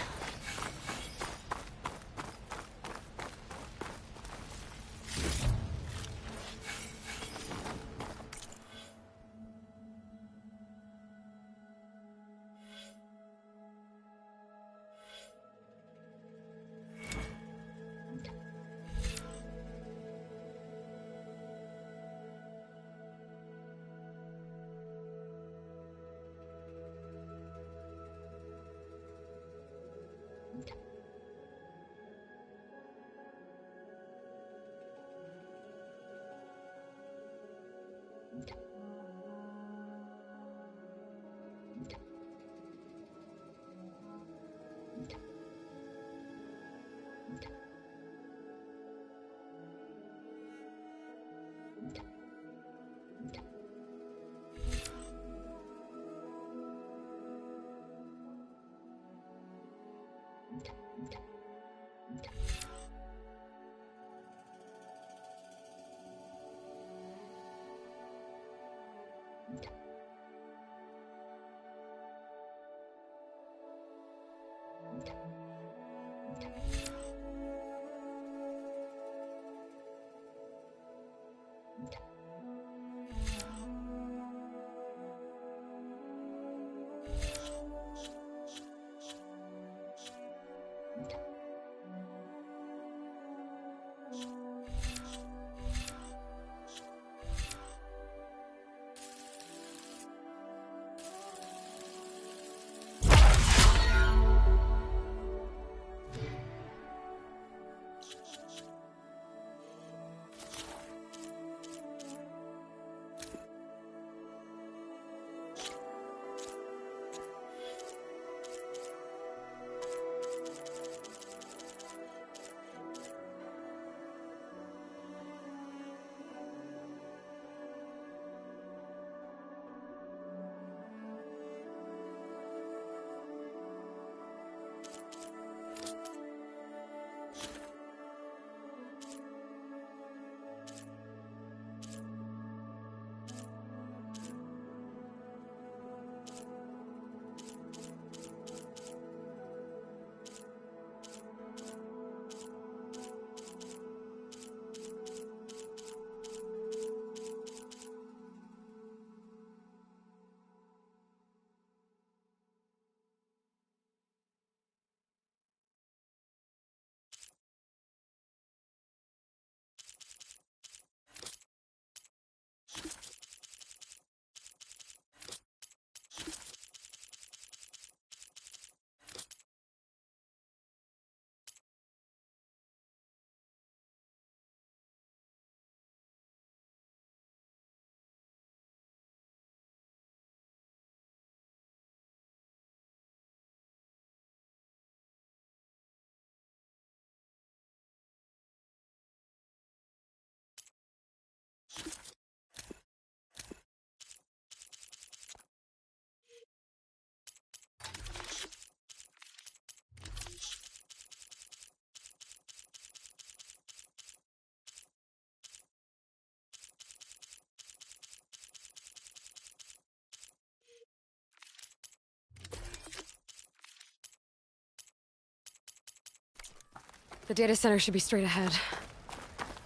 [SPEAKER 1] The data center should be straight ahead.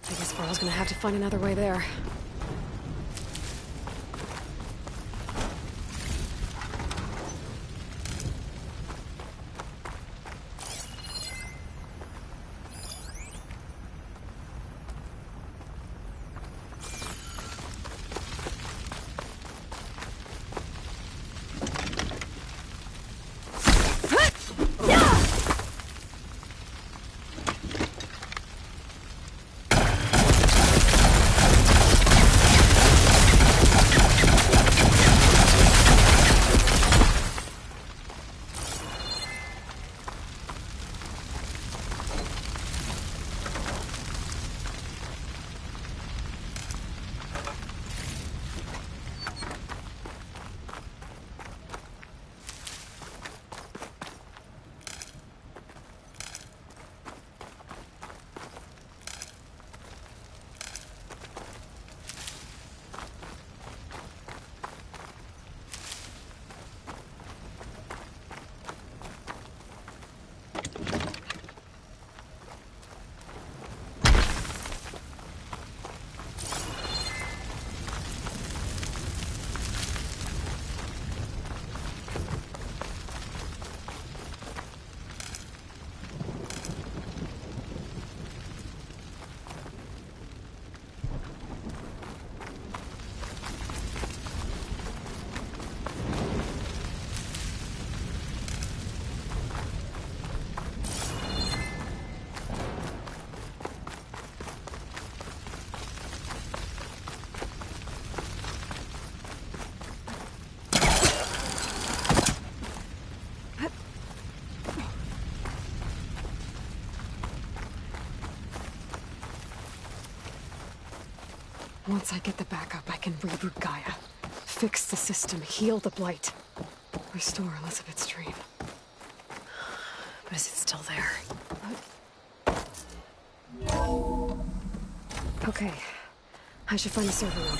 [SPEAKER 1] I guess Varl's gonna have to find another way there. Once I get the backup, I can reboot Gaia. Fix the system, heal the blight. Restore Elizabeth's dream. But is it still there? Okay. I should find the server room.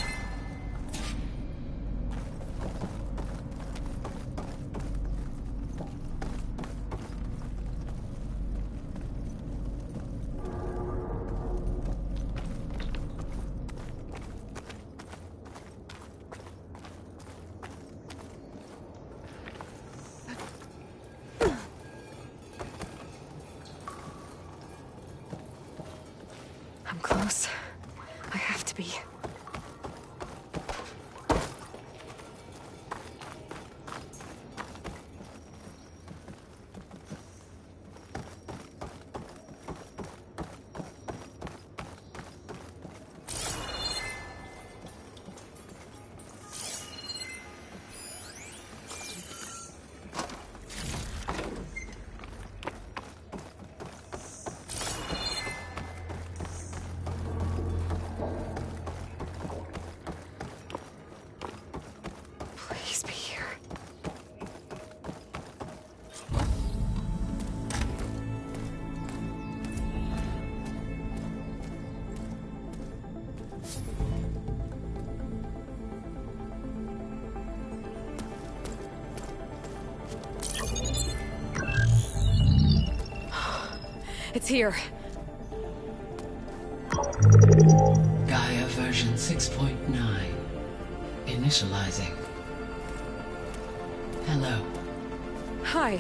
[SPEAKER 1] I'm close. I have to be. Please be here. It's here.
[SPEAKER 6] Gaia version 6.9. Initializing. Hello.
[SPEAKER 1] Hi.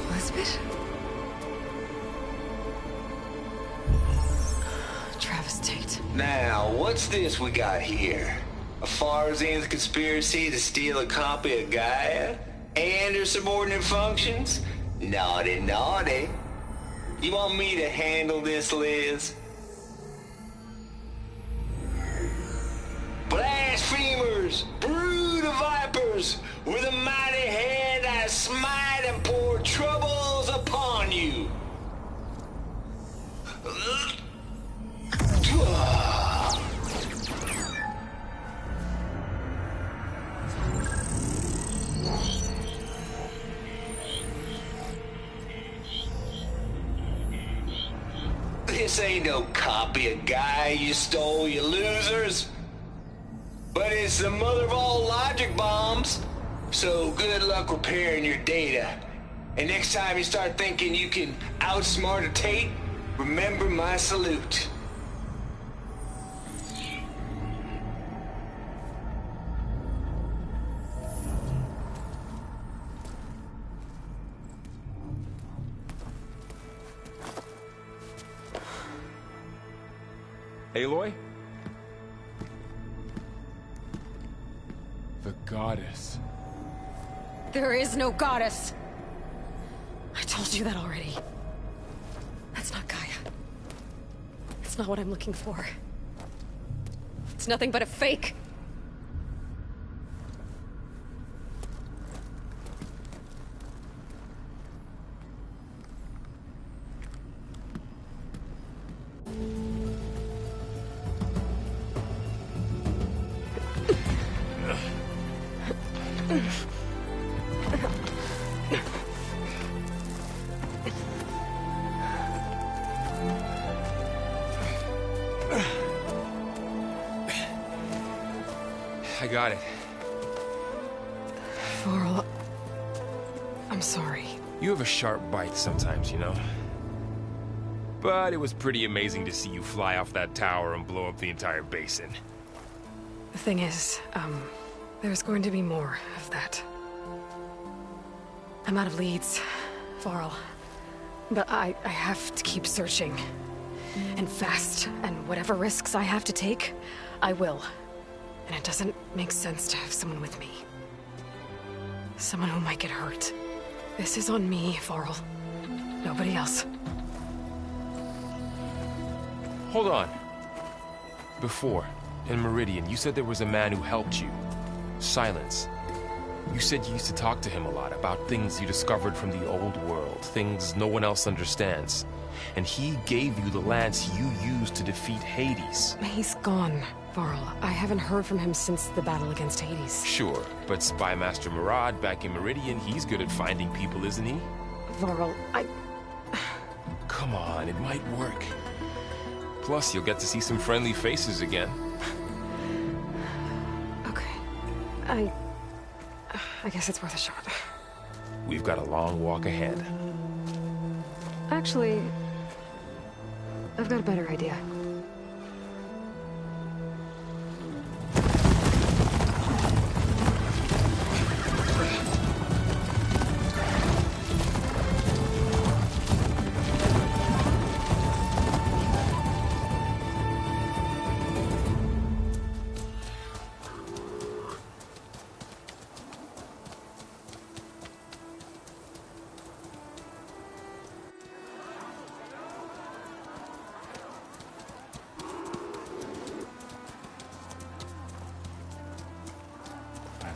[SPEAKER 1] Elizabeth? Travis Tate.
[SPEAKER 7] Now, what's this we got here? A Farzan's conspiracy to steal a copy of Gaia? And her subordinate functions? Naughty, naughty. You want me to handle this, Liz? Blasphemers! Brood of vipers! With a mighty hand I smite and pour troubles upon you! This ain't no copy of Gaia you stole, you losers. But it's the mother of all logic bombs. So good luck repairing your data. And next time you start thinking you can outsmart a Tate, remember my salute.
[SPEAKER 2] Aloy? The goddess.
[SPEAKER 1] There is no goddess. I told you that already. That's not Gaia. It's not what I'm looking for. It's nothing but a fake.
[SPEAKER 2] I got it.
[SPEAKER 1] Varl, I'm sorry.
[SPEAKER 2] You have a sharp bite sometimes, you know? But it was pretty amazing to see you fly off that tower and blow up the entire basin.
[SPEAKER 1] The thing is, there's going to be more of that. I'm out of leads, Varl. But I have to keep searching. And fast, and whatever risks I have to take, I will. And it doesn't make sense to have someone with me. Someone who might get hurt. This is on me, Varl. Nobody else.
[SPEAKER 2] Hold on. Before, in Meridian, you said there was a man who helped you. Silence. You said you used to talk to him a lot about things you discovered from the old world, things no one else understands. And he gave you the lance you used to defeat Hades.
[SPEAKER 1] He's gone, Varl. I haven't heard from him since the battle against Hades.
[SPEAKER 2] Sure, but Spy Master Murad back in Meridian, he's good at finding people, isn't he?
[SPEAKER 1] Varl,
[SPEAKER 2] Come on, it might work. Plus, you'll get to see some friendly faces again.
[SPEAKER 1] Okay. I guess it's worth a shot.
[SPEAKER 2] We've got a long walk ahead.
[SPEAKER 1] Actually, I've got a better idea.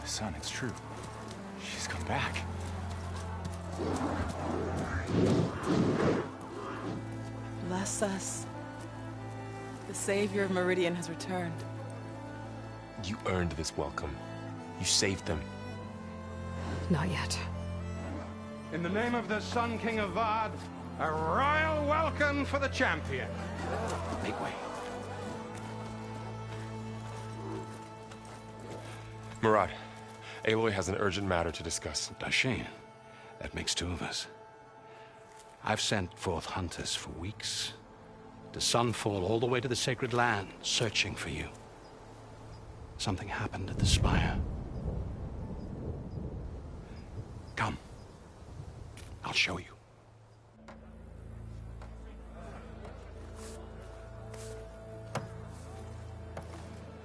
[SPEAKER 8] Son, it's true. She's come back.
[SPEAKER 9] Bless us. The savior of Meridian has returned.
[SPEAKER 2] You earned this welcome. You saved them.
[SPEAKER 1] Not yet.
[SPEAKER 10] In the name of the Sun King of Vard, a royal welcome for the champion.
[SPEAKER 4] Make way.
[SPEAKER 2] Murad, Aloy has an urgent matter to discuss.
[SPEAKER 4] Dashane, that makes two of us. I've sent forth hunters for weeks, to Sunfall all the way to the Sacred Land, searching for you. Something happened at the Spire. Come. I'll show you.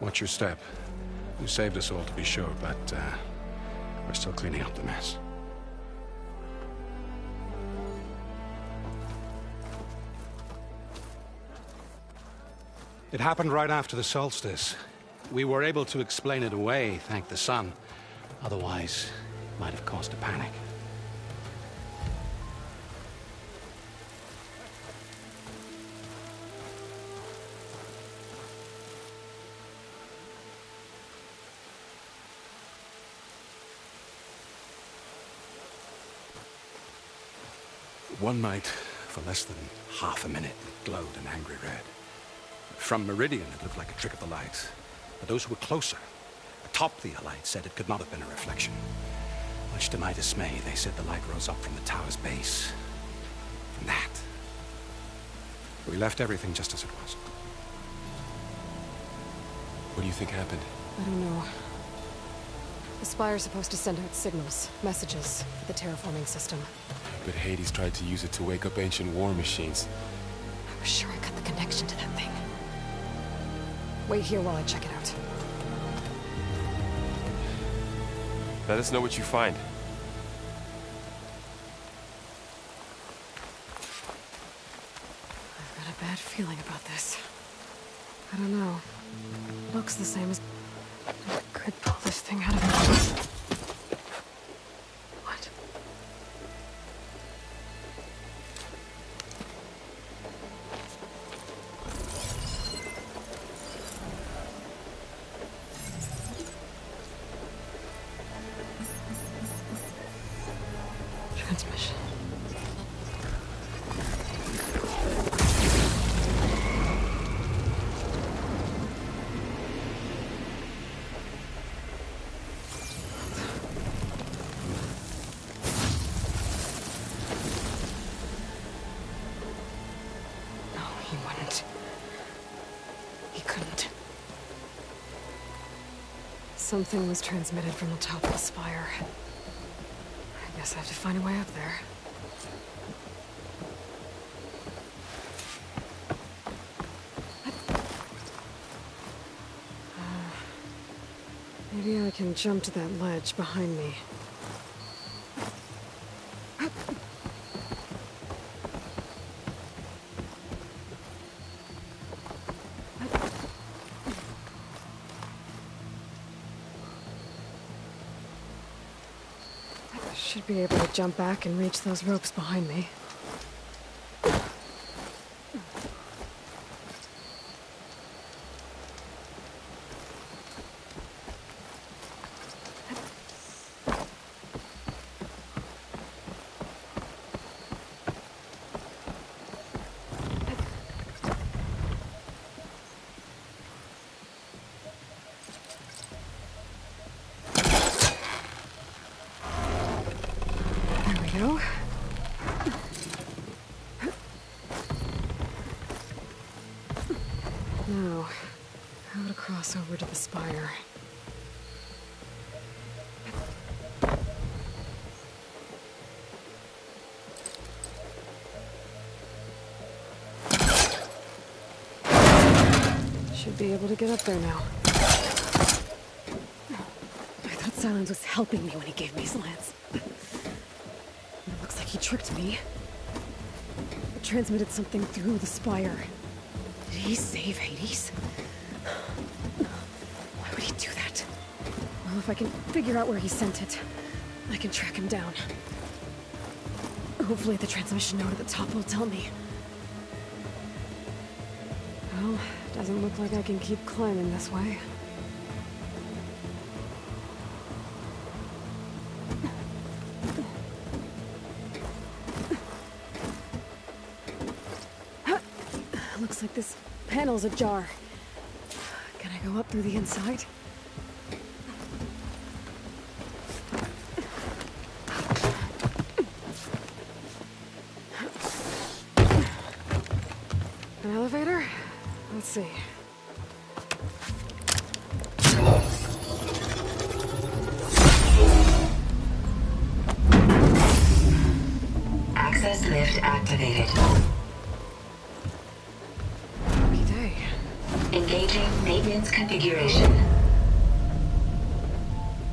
[SPEAKER 4] Watch your step. You saved us all, to be sure, but we're still cleaning up the mess. It happened right after the solstice. We were able to explain it away, thank the sun. Otherwise, it might have caused a panic. One night, for less than half a minute, it glowed an angry red. From Meridian, it looked like a trick of the light. But those who were closer, atop the light, said it could not have been a reflection. I
[SPEAKER 10] Much to my dismay, they said the light rose up from the tower's base. From that. We left everything just as it was.
[SPEAKER 2] What do you think happened?
[SPEAKER 1] I don't know. The Spire's supposed to send out signals, messages, for the terraforming system.
[SPEAKER 2] But Hades tried to use it to wake up ancient war machines.
[SPEAKER 1] I was sure I got the connection to that thing. Wait here while I check it out.
[SPEAKER 2] Let us know what you find.
[SPEAKER 1] I've got a bad feeling about this. I don't know. Looks the same as... I could pull this thing out of it. What? Transmission. No, he wouldn't. He couldn't. Something was transmitted from the top of the spire. I guess I have to find a way up there. Maybe I can jump to that ledge behind me. I should be able to jump back and reach those ropes behind me. There we go. Now, how to cross over to the spire? Should be able to get up there now. I thought Silence was helping me when he gave me slants. It looks like he tricked me. It transmitted something through the spire. Did he save Hades? Why would he do that? Well, if I can figure out where he sent it, I can track him down. Hopefully the transmission node at the top will tell me. Well, doesn't look like I can keep climbing this way. Looks like this panel's ajar. Can I go up through the inside? An elevator? Let's see.
[SPEAKER 11] Access lift activated.
[SPEAKER 1] Lucky day.
[SPEAKER 11] Engaging maintenance configuration.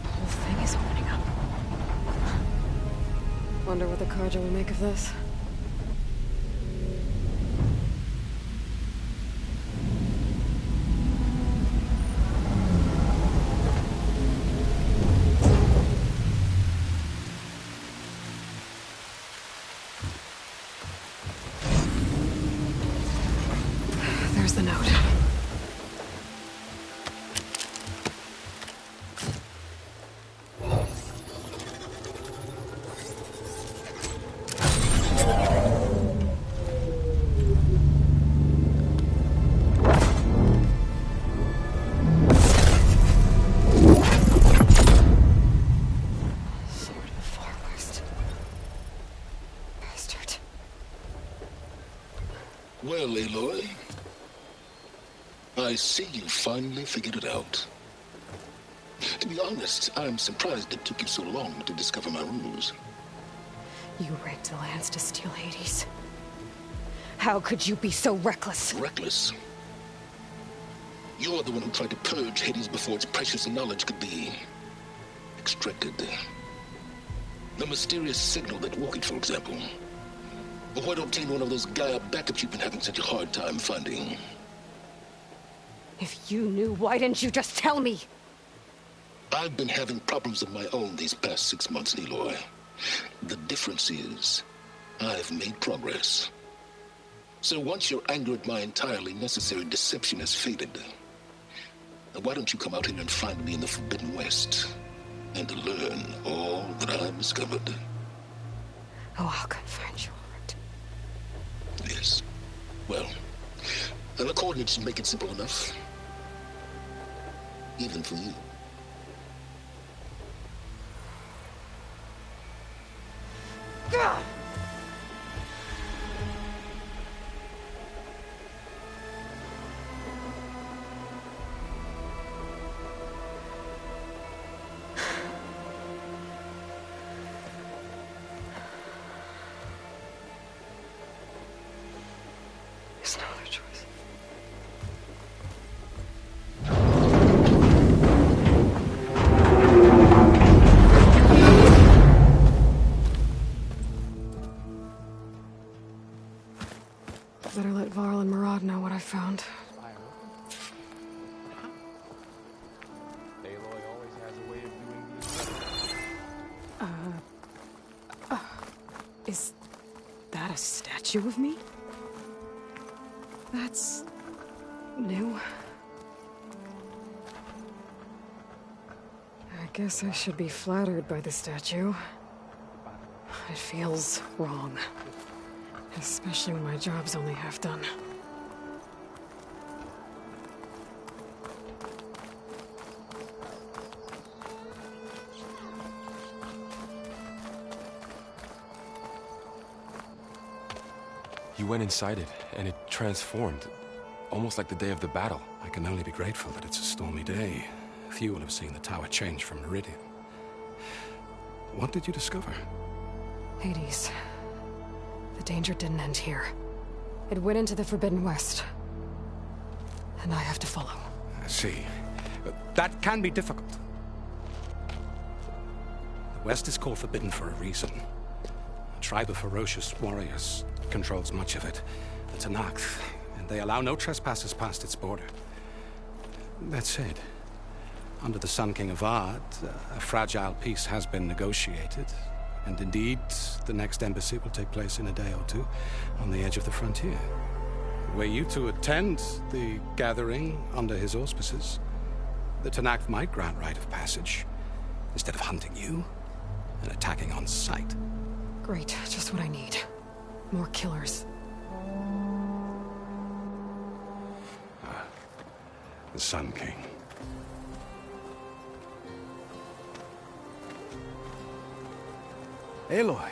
[SPEAKER 1] The whole thing is opening up. Wonder what the Carja will make of this. There's the note.
[SPEAKER 12] Well, Aloy, I see you finally figured it out. To be honest, I'm surprised it took you so long to discover my rules.
[SPEAKER 1] You rigged the lands to steal Hades. How could you be so reckless?
[SPEAKER 12] Reckless? You're the one who tried to purge Hades before its precious knowledge could be extracted. The mysterious signal that woke it, for example. But why don't obtain one of those Gaia backups you've been having such a hard time finding?
[SPEAKER 1] If you knew, why didn't you just tell me?
[SPEAKER 12] I've been having problems of my own these past 6 months, Aloy. The difference is, I've made progress. So once your anger at my entirely necessary deception has faded, why don't you come out here and find me in the Forbidden West and learn all that I've discovered?
[SPEAKER 1] Oh, I'll come find you, Art.
[SPEAKER 12] Yes. Well, the coordinates should make it simple enough. Even for you.
[SPEAKER 1] Gah! There's no other choice. Better let Varl and Murad know what I found.
[SPEAKER 2] Aloy always has a way of doing these.
[SPEAKER 1] Is that a statue of me? That's new. I guess I should be flattered by the statue. It feels wrong. Especially when my job's only half done.
[SPEAKER 2] You went inside it, and it transformed. Almost like the day of the battle.
[SPEAKER 10] I can only be grateful that it's a stormy day. Few will have seen the tower change from Meridian. What did you discover?
[SPEAKER 1] Hades. The danger didn't end here. It went into the Forbidden West. And I have to follow.
[SPEAKER 10] I see. That can be difficult. The West is called Forbidden for a reason. A tribe of ferocious warriors controls much of it. The Tenakth, and they allow no trespassers past its border. That said, under the Sun King of Ard, a fragile peace has been negotiated. And indeed, the next embassy will take place in a day or two on the edge of the frontier. Were you to attend the gathering under his auspices, the Tenakth might grant right of passage, instead of hunting you and attacking on sight.
[SPEAKER 1] Great, just what I need. More killers.
[SPEAKER 10] The Sun King.
[SPEAKER 13] Aloy,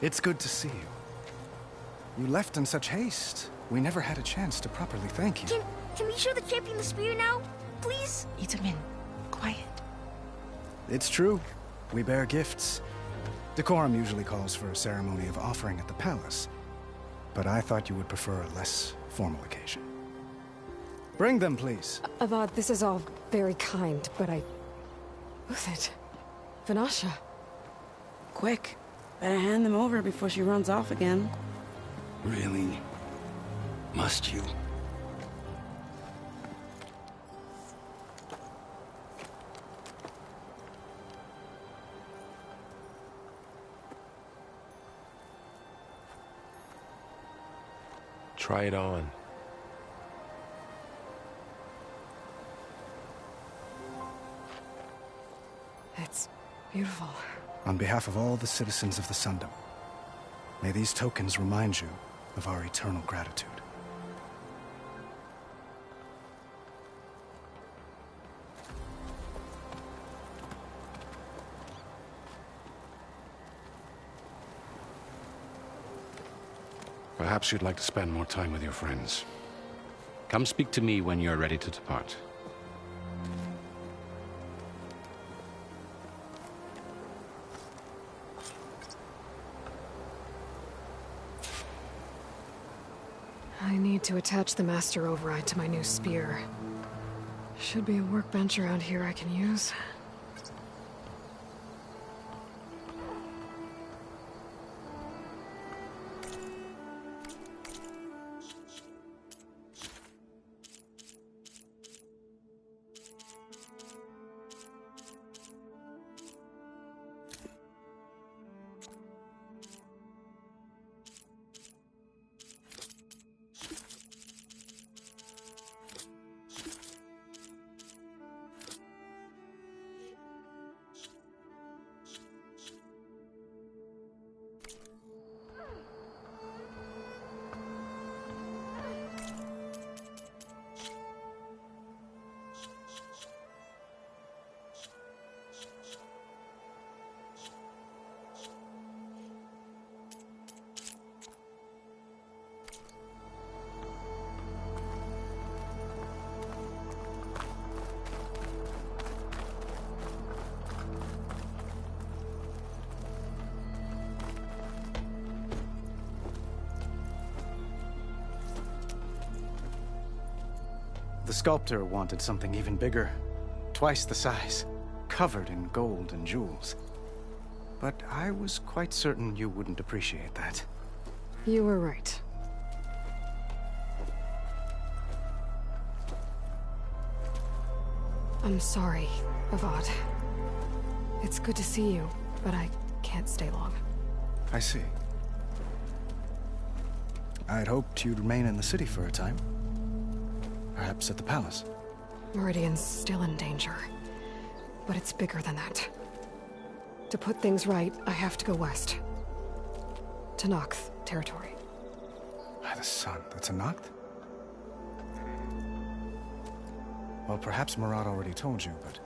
[SPEAKER 13] it's good to see you. You left in such haste. We never had a chance to properly thank you.
[SPEAKER 14] Can we show the champion the spear now? Please?
[SPEAKER 9] Itamin, quiet.
[SPEAKER 13] It's true. We bear gifts. Decorum usually calls for a ceremony of offering at the palace. But I thought you would prefer a less formal occasion. Bring them, please.
[SPEAKER 1] Avad, this is all very kind, but Who's it? Vanasha.
[SPEAKER 9] Quick. Better hand them over before she runs off again.
[SPEAKER 4] Really? Must you?
[SPEAKER 2] Try it on.
[SPEAKER 1] It's beautiful.
[SPEAKER 13] On behalf of all the citizens of the Sundom, may these tokens remind you of our eternal gratitude.
[SPEAKER 10] Perhaps you'd like to spend more time with your friends. Come speak to me when you're ready to depart.
[SPEAKER 1] I need to attach the master override to my new spear. Should be a workbench around here I can use.
[SPEAKER 13] The sculptor wanted something even bigger, twice the size, covered in gold and jewels. But I was quite certain you wouldn't appreciate that.
[SPEAKER 1] You were right. I'm sorry, Avad. It's good to see you, but I can't stay long.
[SPEAKER 13] I see. I'd hoped you'd remain in the city for a time. Perhaps at the palace.
[SPEAKER 1] Meridian's still in danger, but it's bigger than that. To put things right, I have to go west. To Noct territory.
[SPEAKER 13] By the sun, that's a Noct? Well, perhaps Murad already told you, but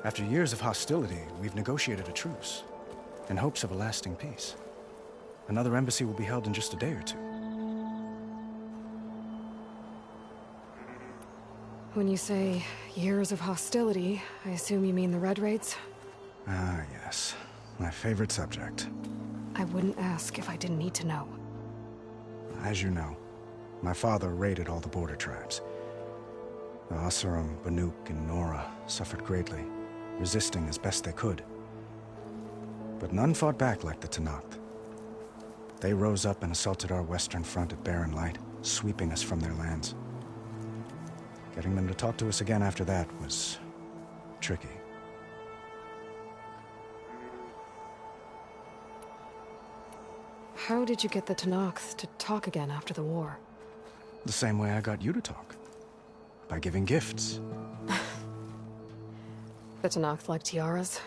[SPEAKER 13] after years of hostility, we've negotiated a truce, in hopes of a lasting peace. Another embassy will be held in just a day or two.
[SPEAKER 1] When you say years of hostility, I assume you mean the Red Raids?
[SPEAKER 13] Ah, yes. My favorite subject.
[SPEAKER 1] I wouldn't ask if I didn't need to know.
[SPEAKER 13] As you know, my father raided all the border tribes. The Asuram, Banuk, and Nora suffered greatly, resisting as best they could. But none fought back like the Tenakth. They rose up and assaulted our western front at Barren Light, sweeping us from their lands. Getting them to talk to us again after that was tricky.
[SPEAKER 1] How did you get the Tenakth to talk again after the war?
[SPEAKER 13] The same way I got you to talk. By giving gifts.
[SPEAKER 1] The Tenakth like tiaras?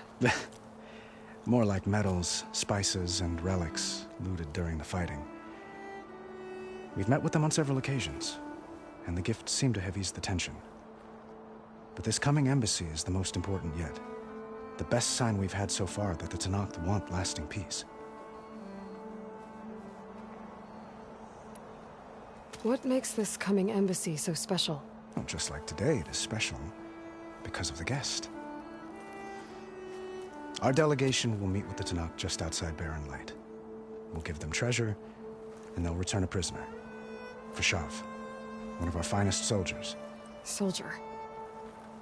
[SPEAKER 13] More like medals, spices, and relics looted during the fighting. We've met with them on several occasions, and the gifts seem to have eased the tension. But this coming embassy is the most important yet. The best sign we've had so far that the Tenakth want lasting peace.
[SPEAKER 1] What makes this coming embassy so special?
[SPEAKER 13] Well, just like today, it is special because of the guest. Our delegation will meet with the Tenakth just outside Barren Light. We'll give them treasure, and they'll return a prisoner. Fashav, one of our finest soldiers.
[SPEAKER 1] Soldier?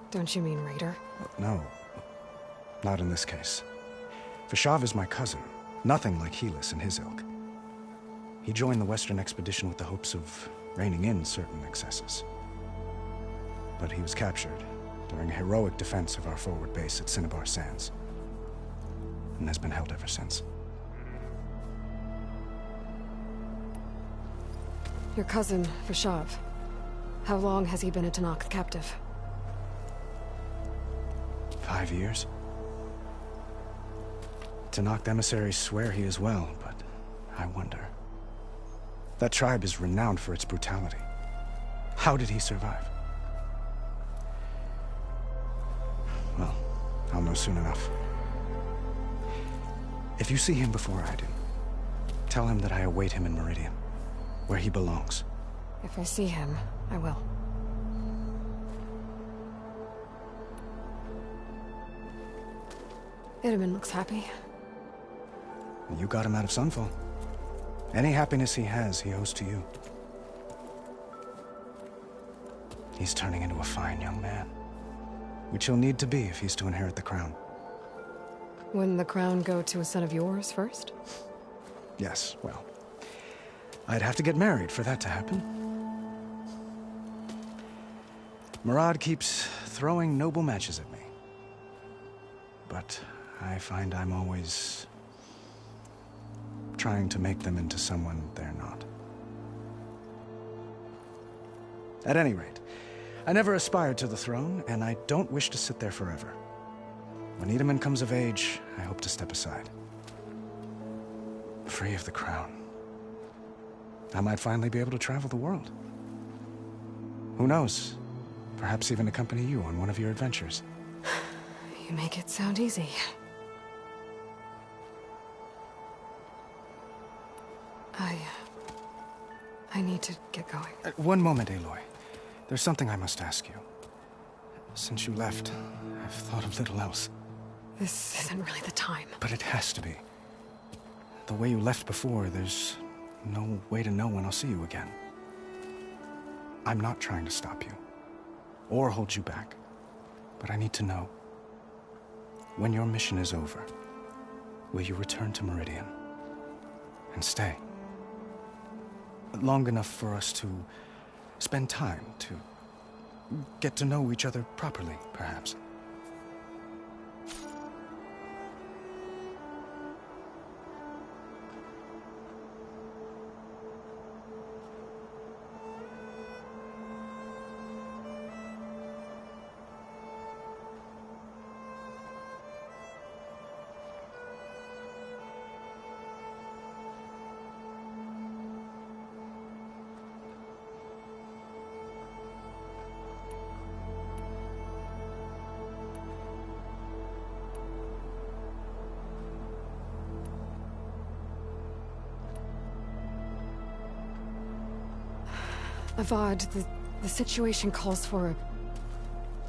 [SPEAKER 1] Don't you mean raider?
[SPEAKER 13] No, not in this case. Fashav is my cousin, nothing like Helis and his ilk. He joined the Western expedition with the hopes of reining in certain excesses. But he was captured during a heroic defense of our forward base at Cinnabar Sands, and has been held ever since.
[SPEAKER 1] Your cousin, Fashav. How long has he been a Tenakth captive?
[SPEAKER 13] 5 years. Tenakth emissaries swear he is well, but I wonder. That tribe is renowned for its brutality. How did he survive? Well, I'll know soon enough. If you see him before I do, tell him that I await him in Meridian. where he belongs.
[SPEAKER 1] If I see him, I will. Itamen looks happy.
[SPEAKER 13] You got him out of Sunfall. Any happiness he has, he owes to you. He's turning into a fine young man, which he'll need to be if he's to inherit the crown.
[SPEAKER 1] Wouldn't the crown go to a son of yours first?
[SPEAKER 13] Yes, well, I'd have to get married for that to happen. Murad keeps throwing noble matches at me. But I find I'm always trying to make them into someone they're not. At any rate, I never aspired to the throne, and I don't wish to sit there forever. When Itamen comes of age, I hope to step aside. Free of the crown. I might finally be able to travel the world. Who knows? Perhaps even accompany you on one of your adventures.
[SPEAKER 1] You make it sound easy. I need to get going.
[SPEAKER 13] One moment, Aloy. There's something I must ask you. Since you left, I've thought of little else.
[SPEAKER 1] This isn't really the time.
[SPEAKER 13] But it has to be. The way you left before, there's no way to know when I'll see you again. I'm not trying to stop you, or hold you back. But I need to know. When your mission is over, will you return to Meridian? And stay? Long enough for us to spend time, to get to know each other properly, perhaps.
[SPEAKER 1] Avad, the situation calls for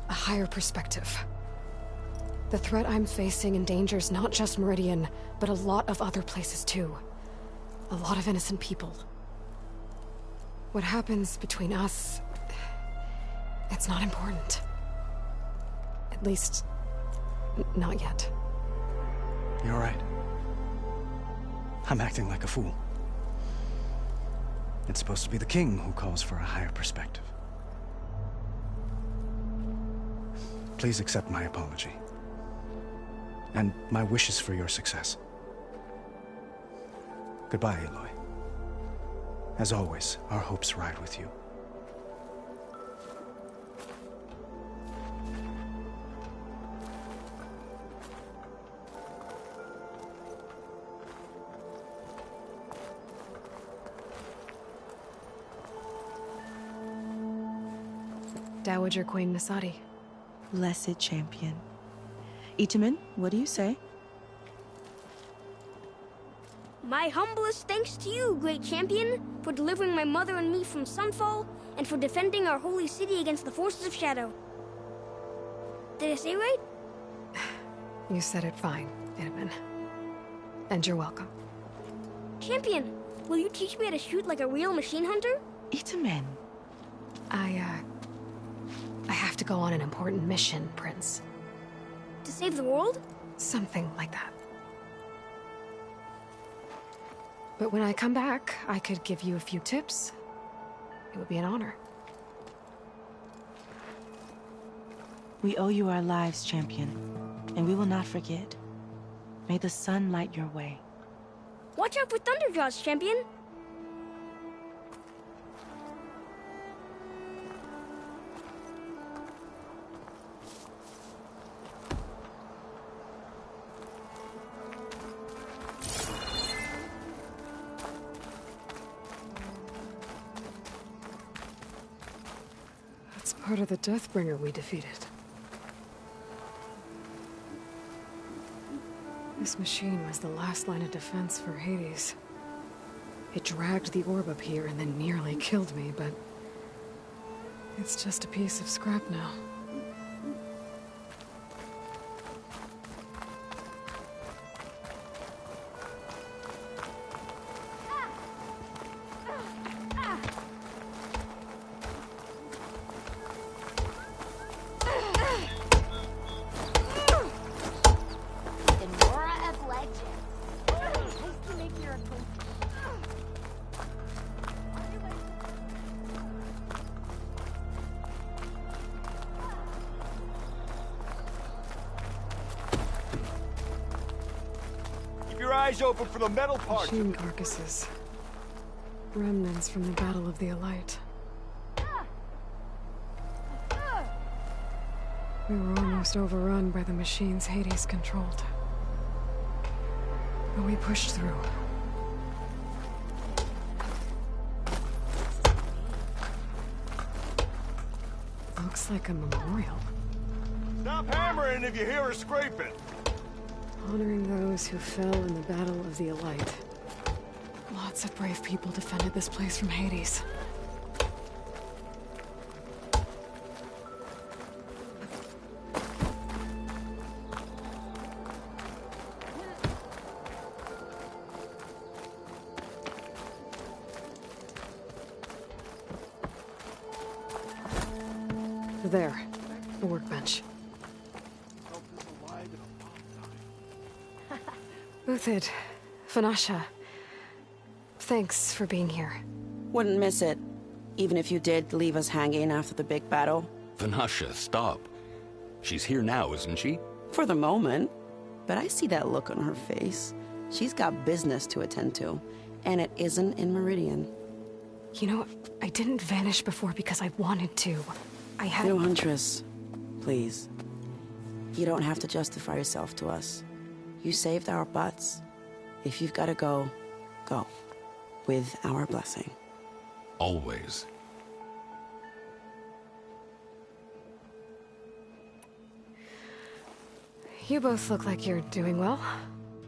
[SPEAKER 1] a higher perspective. The threat I'm facing endangers not just Meridian, but a lot of other places too. A lot of innocent people. What happens between us, it's not important. At least, not yet.
[SPEAKER 13] You're right. I'm acting like a fool. It's supposed to be the king who calls for a higher perspective. Please accept my apology. And my wishes for your success. Goodbye, Aloy. As always, our hopes ride with you.
[SPEAKER 1] Dowager Queen Nasadi.
[SPEAKER 15] Blessed champion. Itamen, what do you say?
[SPEAKER 14] My humblest thanks to you, great champion, for delivering my mother and me from Sunfall, and for defending our holy city against the forces of Shadow. Did I say right?
[SPEAKER 1] You said it fine, Itamen. And you're welcome.
[SPEAKER 14] Champion, will you teach me how to shoot like a real machine hunter?
[SPEAKER 15] Itamen.
[SPEAKER 1] I have to go on an important mission, Prince.
[SPEAKER 14] To save the world?
[SPEAKER 1] Something like that. But when I come back, I could give you a few tips. It would be an honor.
[SPEAKER 15] We owe you our lives, champion, and we will not forget. May the sun light your way.
[SPEAKER 14] Watch out for Thunderjaws, champion!
[SPEAKER 1] That's part of the Deathbringer we defeated. This machine was the last line of defense for Hades. It dragged the orb up here and then nearly killed me, but it's just a piece of scrap now.
[SPEAKER 16] Eyes open for the metal parts.
[SPEAKER 1] Machine carcasses. Remnants from the Battle of the Elite. We were almost overrun by the machines Hades controlled. But we pushed through. Looks like a memorial.
[SPEAKER 16] Stop hammering if you hear a scraping.
[SPEAKER 1] Honoring those who fell in the Battle of the Elite. Lots of brave people defended this place from Hades. There, a workbench. Uthid, Vanasha, thanks for being here.
[SPEAKER 17] Wouldn't miss it, even if you did leave us hanging after the big battle.
[SPEAKER 18] Vanasha, stop. She's here now, isn't she?
[SPEAKER 17] For the moment. But I see that look on her face. She's got business to attend to, and it isn't in Meridian.
[SPEAKER 1] You know, I didn't vanish before because I wanted to. I had...
[SPEAKER 17] No, Huntress. Please. You don't have to justify yourself to us. You saved our butts. If you've got to go, go. With our blessing.
[SPEAKER 18] Always.
[SPEAKER 1] You both look like you're doing well.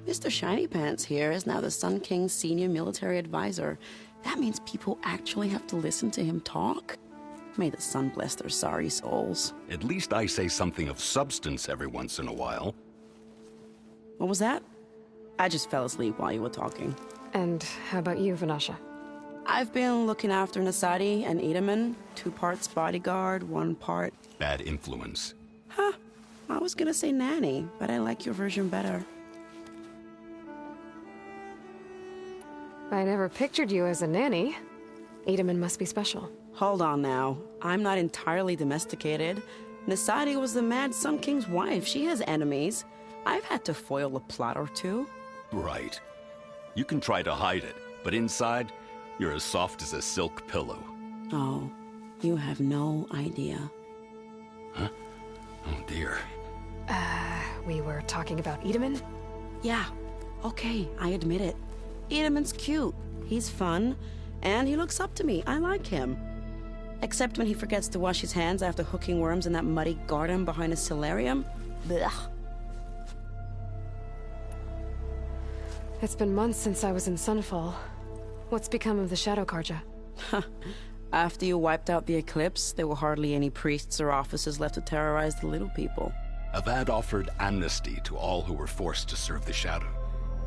[SPEAKER 17] Mr. Shiny Pants here is now the Sun King's senior military advisor. That means people actually have to listen to him talk? May the sun bless their sorry souls.
[SPEAKER 18] At least I say something of substance every once in a while.
[SPEAKER 17] What was that? I just fell asleep while you were talking.
[SPEAKER 1] And how about you, Vanasha?
[SPEAKER 17] I've been looking after Nasadi and Edaman. 2 parts bodyguard, 1 part...
[SPEAKER 18] bad influence.
[SPEAKER 17] Huh. I was gonna say nanny, but I like your version better.
[SPEAKER 1] I never pictured you as a nanny. Edaman must be special.
[SPEAKER 17] Hold on now. I'm not entirely domesticated. Nasadi was the Mad Sun King's wife. She has enemies. I've had to foil a plot or 2.
[SPEAKER 18] Right. You can try to hide it, but inside, you're as soft as a silk pillow.
[SPEAKER 17] Oh, you have no idea.
[SPEAKER 18] Huh? Oh dear.
[SPEAKER 1] We were talking about Edaman?
[SPEAKER 17] Yeah. Okay, I admit it. Edaman's cute. He's fun. And he looks up to me. I like him. Except when he forgets to wash his hands after hooking worms in that muddy garden behind a solarium. Blech.
[SPEAKER 1] It's been months since I was in Sunfall. What's become of the Shadow Karja?
[SPEAKER 17] After you wiped out the Eclipse, there were hardly any priests or officers left to terrorize the little people.
[SPEAKER 18] Avad offered amnesty to all who were forced to serve the Shadow.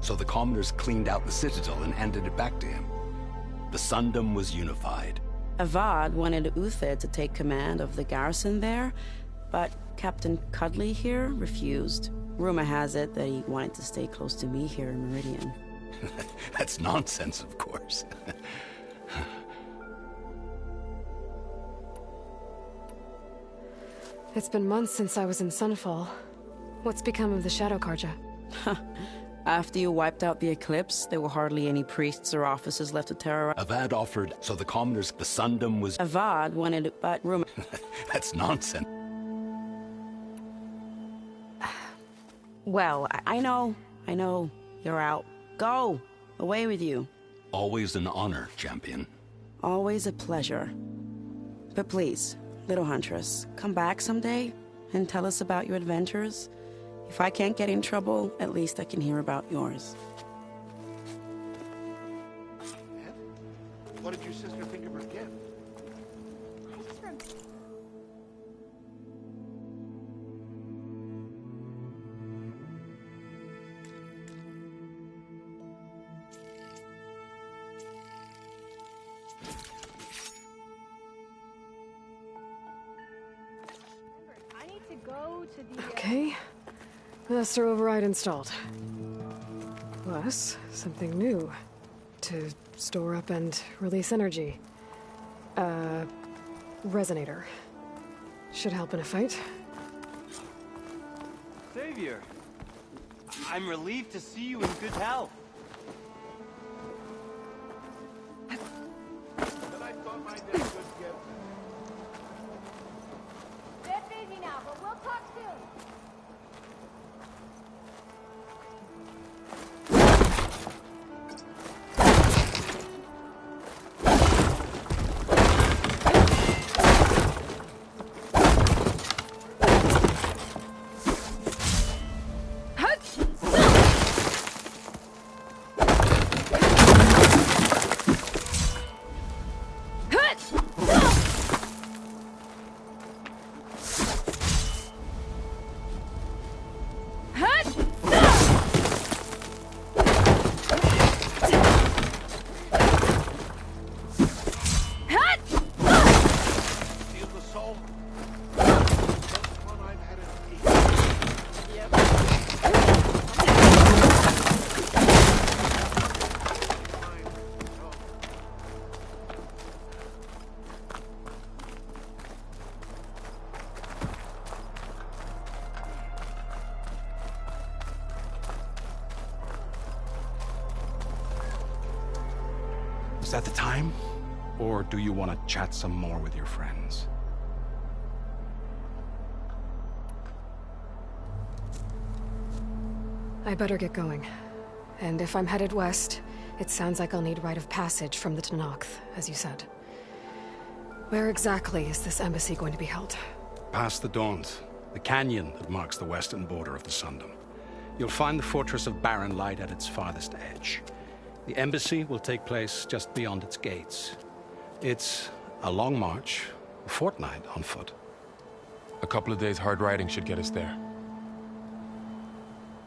[SPEAKER 18] So the commoners cleaned out the Citadel and handed it back to him. The Sundom was unified.
[SPEAKER 17] Avad wanted Uthid to take command of the garrison there, but Captain Cudley here refused. Rumor has it that he wanted to stay close to me here in Meridian.
[SPEAKER 18] That's nonsense, of course.
[SPEAKER 1] It's been months since I was in Sunfall. What's become of the Shadow Karja?
[SPEAKER 17] After you wiped out the Eclipse, there were hardly any priests or officers left to terrorize.
[SPEAKER 18] Avad offered, so the commoners, the Sundom was...
[SPEAKER 17] Avad wanted it, but rumor...
[SPEAKER 18] That's nonsense.
[SPEAKER 17] Well, I know. You're out. Go! Away with you.
[SPEAKER 18] Always an honor, champion.
[SPEAKER 17] Always a pleasure. But please, little Huntress, come back someday and tell us about your adventures. If I can't get in trouble, at least I can hear about yours.
[SPEAKER 16] What did your sister think of her gift?
[SPEAKER 1] Okay. Master override installed. Plus, something new. To store up and release energy. Resonator. Should help in a fight.
[SPEAKER 19] Savior, I'm relieved to see you in good health.
[SPEAKER 16] But I thought my dad would get...
[SPEAKER 20] Get busy now, but we'll talk soon.
[SPEAKER 10] Is that the time? Or do you want to chat some more with your friends?
[SPEAKER 1] I better get going. And if I'm headed west, it sounds like I'll need rite of passage from the Tenakth, as you said. Where exactly is this embassy going to be held?
[SPEAKER 10] Past the Daunt, the canyon that marks the western border of the Sundom. You'll find the fortress of Barren Light at its farthest edge. The embassy will take place just beyond its gates. It's a long march, a fortnight on foot.
[SPEAKER 2] A couple of days hard riding should get us there.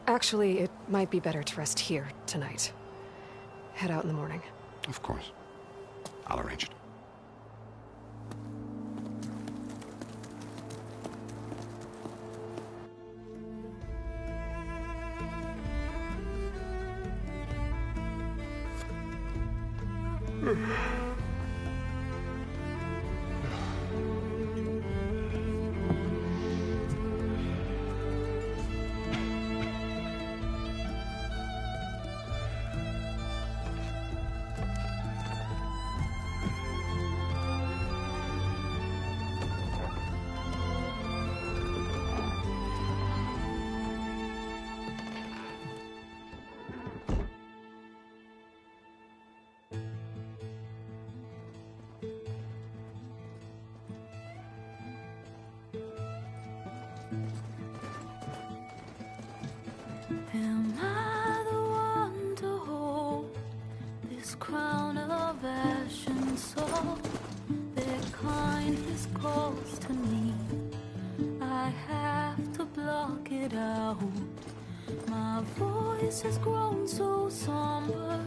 [SPEAKER 1] Actually, it might be better to rest here tonight. Head out in the morning.
[SPEAKER 10] Of course. I'll arrange it.
[SPEAKER 21] Am I the one to hold this crown of ash and salt? Their kindness calls to me. I have to block it out. My voice has grown so somber.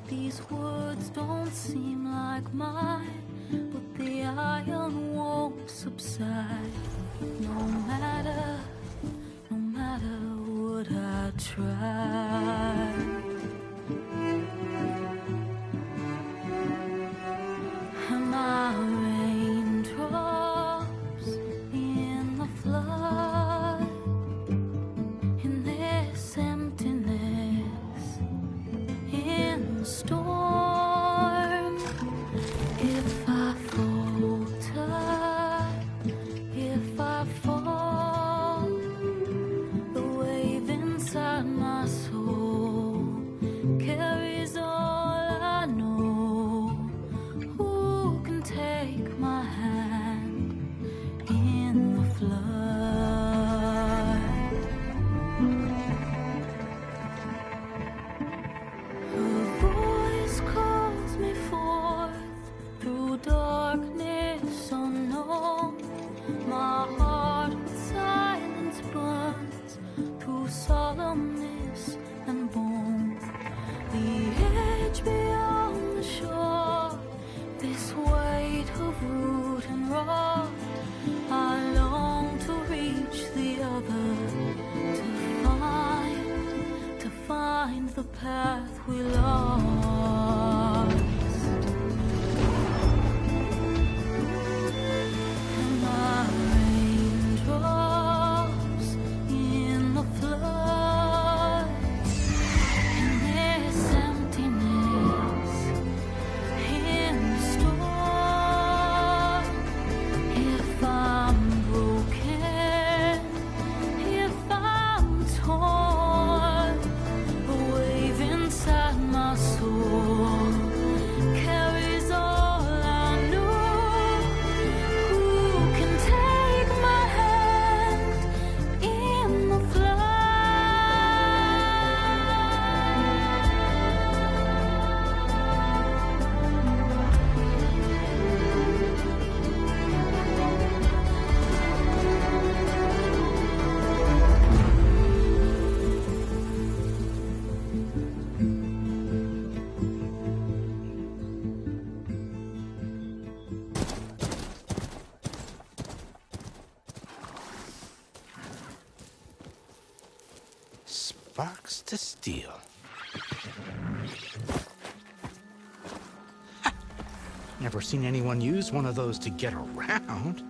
[SPEAKER 21] These words don't seem like mine, but the iron won't subside. No matter what I try. Am I raindrops in the flood? In this emptiness, in the storm. If I falter, if I fall, the wave inside my soul
[SPEAKER 10] Sparks to steel. Never seen anyone use one of those to get around.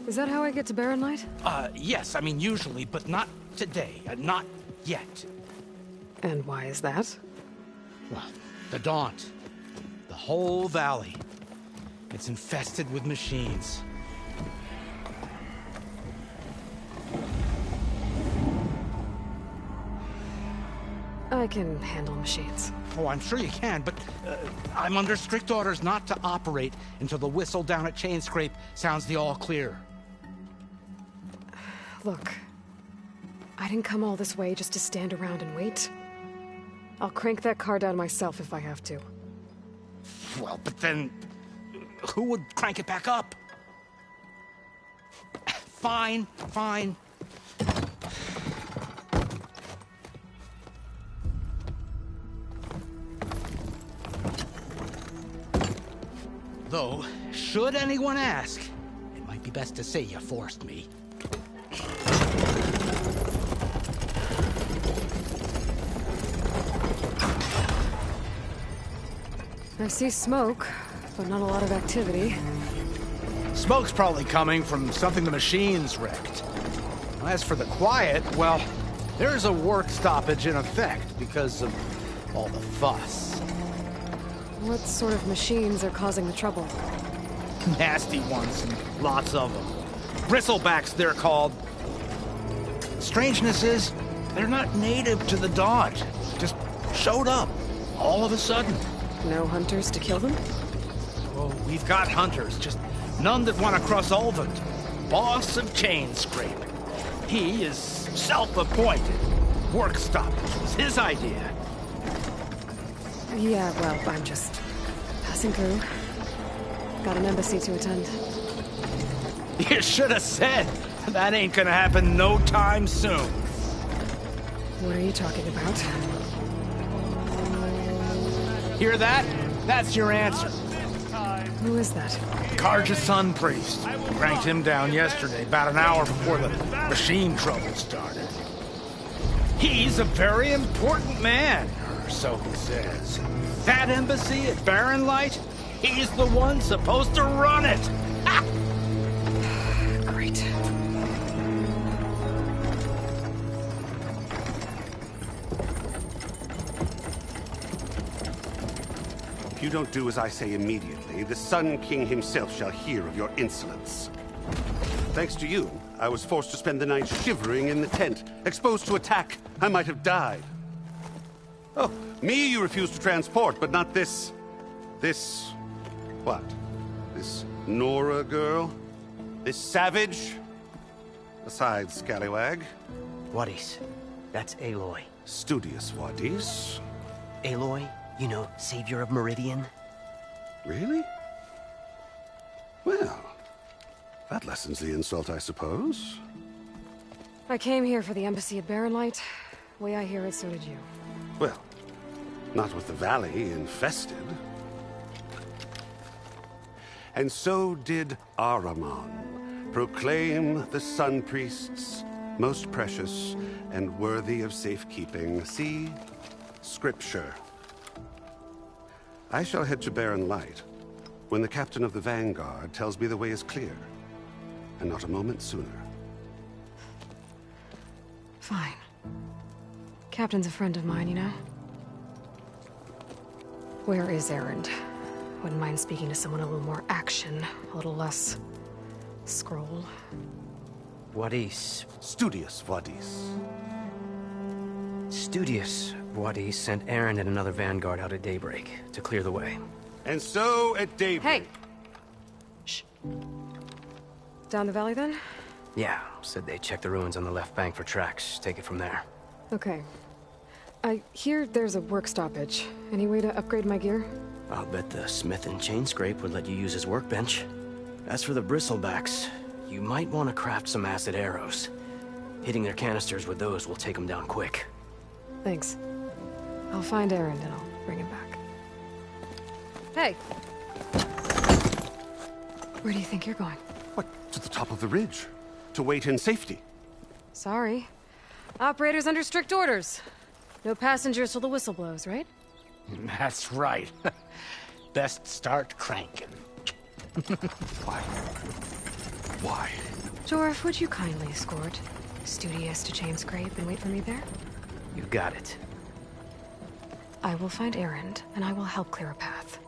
[SPEAKER 1] Is that how I get to Barren Light?
[SPEAKER 10] Yes, I mean usually, but not today. Not yet.
[SPEAKER 1] And why is that?
[SPEAKER 10] Well, the Daunt. The whole valley. It's infested with machines.
[SPEAKER 1] I can handle machines.
[SPEAKER 10] Oh, I'm sure you can, but I'm under strict orders not to operate until the whistle down at Chainscrape sounds the all clear.
[SPEAKER 1] Look, I didn't come all this way just to stand around and wait. I'll crank that car down myself if I have to.
[SPEAKER 10] Well, but then who would crank it back up? Fine, fine. Though, should anyone ask, it might be best to say you forced me.
[SPEAKER 1] I see smoke, but not a lot of activity.
[SPEAKER 13] Smoke's probably coming from something the machines wrecked. As for the quiet, well, there's a work stoppage in effect because of all the fuss.
[SPEAKER 1] What sort of machines are causing the trouble?
[SPEAKER 13] Nasty ones, and lots of them. Bristlebacks, they're called. Strangeness is, they're not native to the Daunt. Just showed up, all of a sudden.
[SPEAKER 1] No hunters to kill them?
[SPEAKER 13] Oh, we've got hunters, just none that want to cross Ulvund. Boss of Chainscrape. He is self-appointed. Work stoppage was his idea.
[SPEAKER 1] Yeah, well, I'm just passing through. Got an embassy to attend.
[SPEAKER 13] You should have said. That ain't gonna happen no time soon.
[SPEAKER 1] What are you talking about?
[SPEAKER 13] Hear that? That's your answer.
[SPEAKER 1] Who is that?
[SPEAKER 13] Karja Sun Priest. Cranked him down yesterday, about an hour before the machine trouble started. He's a very important man, or so he says. That embassy at Barren Light, he's the one supposed to run it. Ha!
[SPEAKER 1] Great.
[SPEAKER 3] If you don't do as I say immediately, the Sun King himself shall hear of your insolence. Thanks to you, I was forced to spend the night shivering in the tent. Exposed to attack, I might have died. Oh, me you refuse to transport, but not this... what? This Nora girl? This savage? Besides, scallywag.
[SPEAKER 22] Wadis. That's Aloy.
[SPEAKER 3] Studious Wadis.
[SPEAKER 22] Aloy, you know, savior of Meridian.
[SPEAKER 3] Really? Well, that lessens the insult, I suppose.
[SPEAKER 1] I came here for the embassy at Barren Light. Way I hear it, so did you.
[SPEAKER 3] Well, not with the valley infested. And so did Ahriman proclaim the Sun Priests most precious and worthy of safekeeping. See? Scripture. I shall head to Barren Light when the captain of the Vanguard tells me the way is clear, and not a moment sooner.
[SPEAKER 1] Fine. Captain's a friend of mine, you know? Where is Erend? Wouldn't mind speaking to someone a little more action, a little less scroll.
[SPEAKER 22] Wadis.
[SPEAKER 3] Studious Wadis.
[SPEAKER 22] Studious Wadis sent Erend and another Vanguard out at daybreak to clear the way.
[SPEAKER 3] And so at daybreak...
[SPEAKER 1] Hey! Shh. Down the valley, then?
[SPEAKER 22] Yeah, said they checked the ruins on the left bank for tracks. Take it from there.
[SPEAKER 1] Okay. I hear there's a work stoppage. Any way to upgrade my gear?
[SPEAKER 22] I'll bet the smith in Chainscrape would let you use his workbench. As for the bristlebacks, you might want to craft some acid arrows. Hitting their canisters with those will take them down quick.
[SPEAKER 1] Thanks. I'll find Erend and I'll bring him back. Hey! Where do you think you're going?
[SPEAKER 3] What, to the top of the ridge? To wait in safety.
[SPEAKER 1] Sorry. Operator's under strict orders. No passengers till the whistle blows, right?
[SPEAKER 5] That's right. Best start cranking.
[SPEAKER 18] Why? Why?
[SPEAKER 1] Jorf, would you kindly escort Studious to Chainscrape and wait for me there?
[SPEAKER 22] You got it.
[SPEAKER 1] I will find Erend, and I will help clear a path.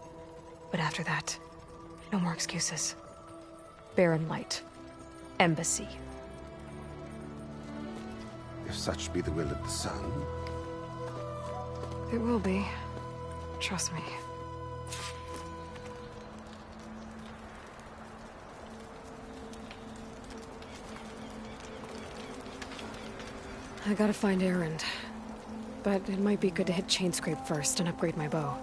[SPEAKER 1] But after that, no more excuses. Barren Light. Embassy.
[SPEAKER 3] If such be the will of the sun.
[SPEAKER 1] It will be. Trust me. I gotta find Erend. But it might be good to hit Chainscrape first and upgrade my bow.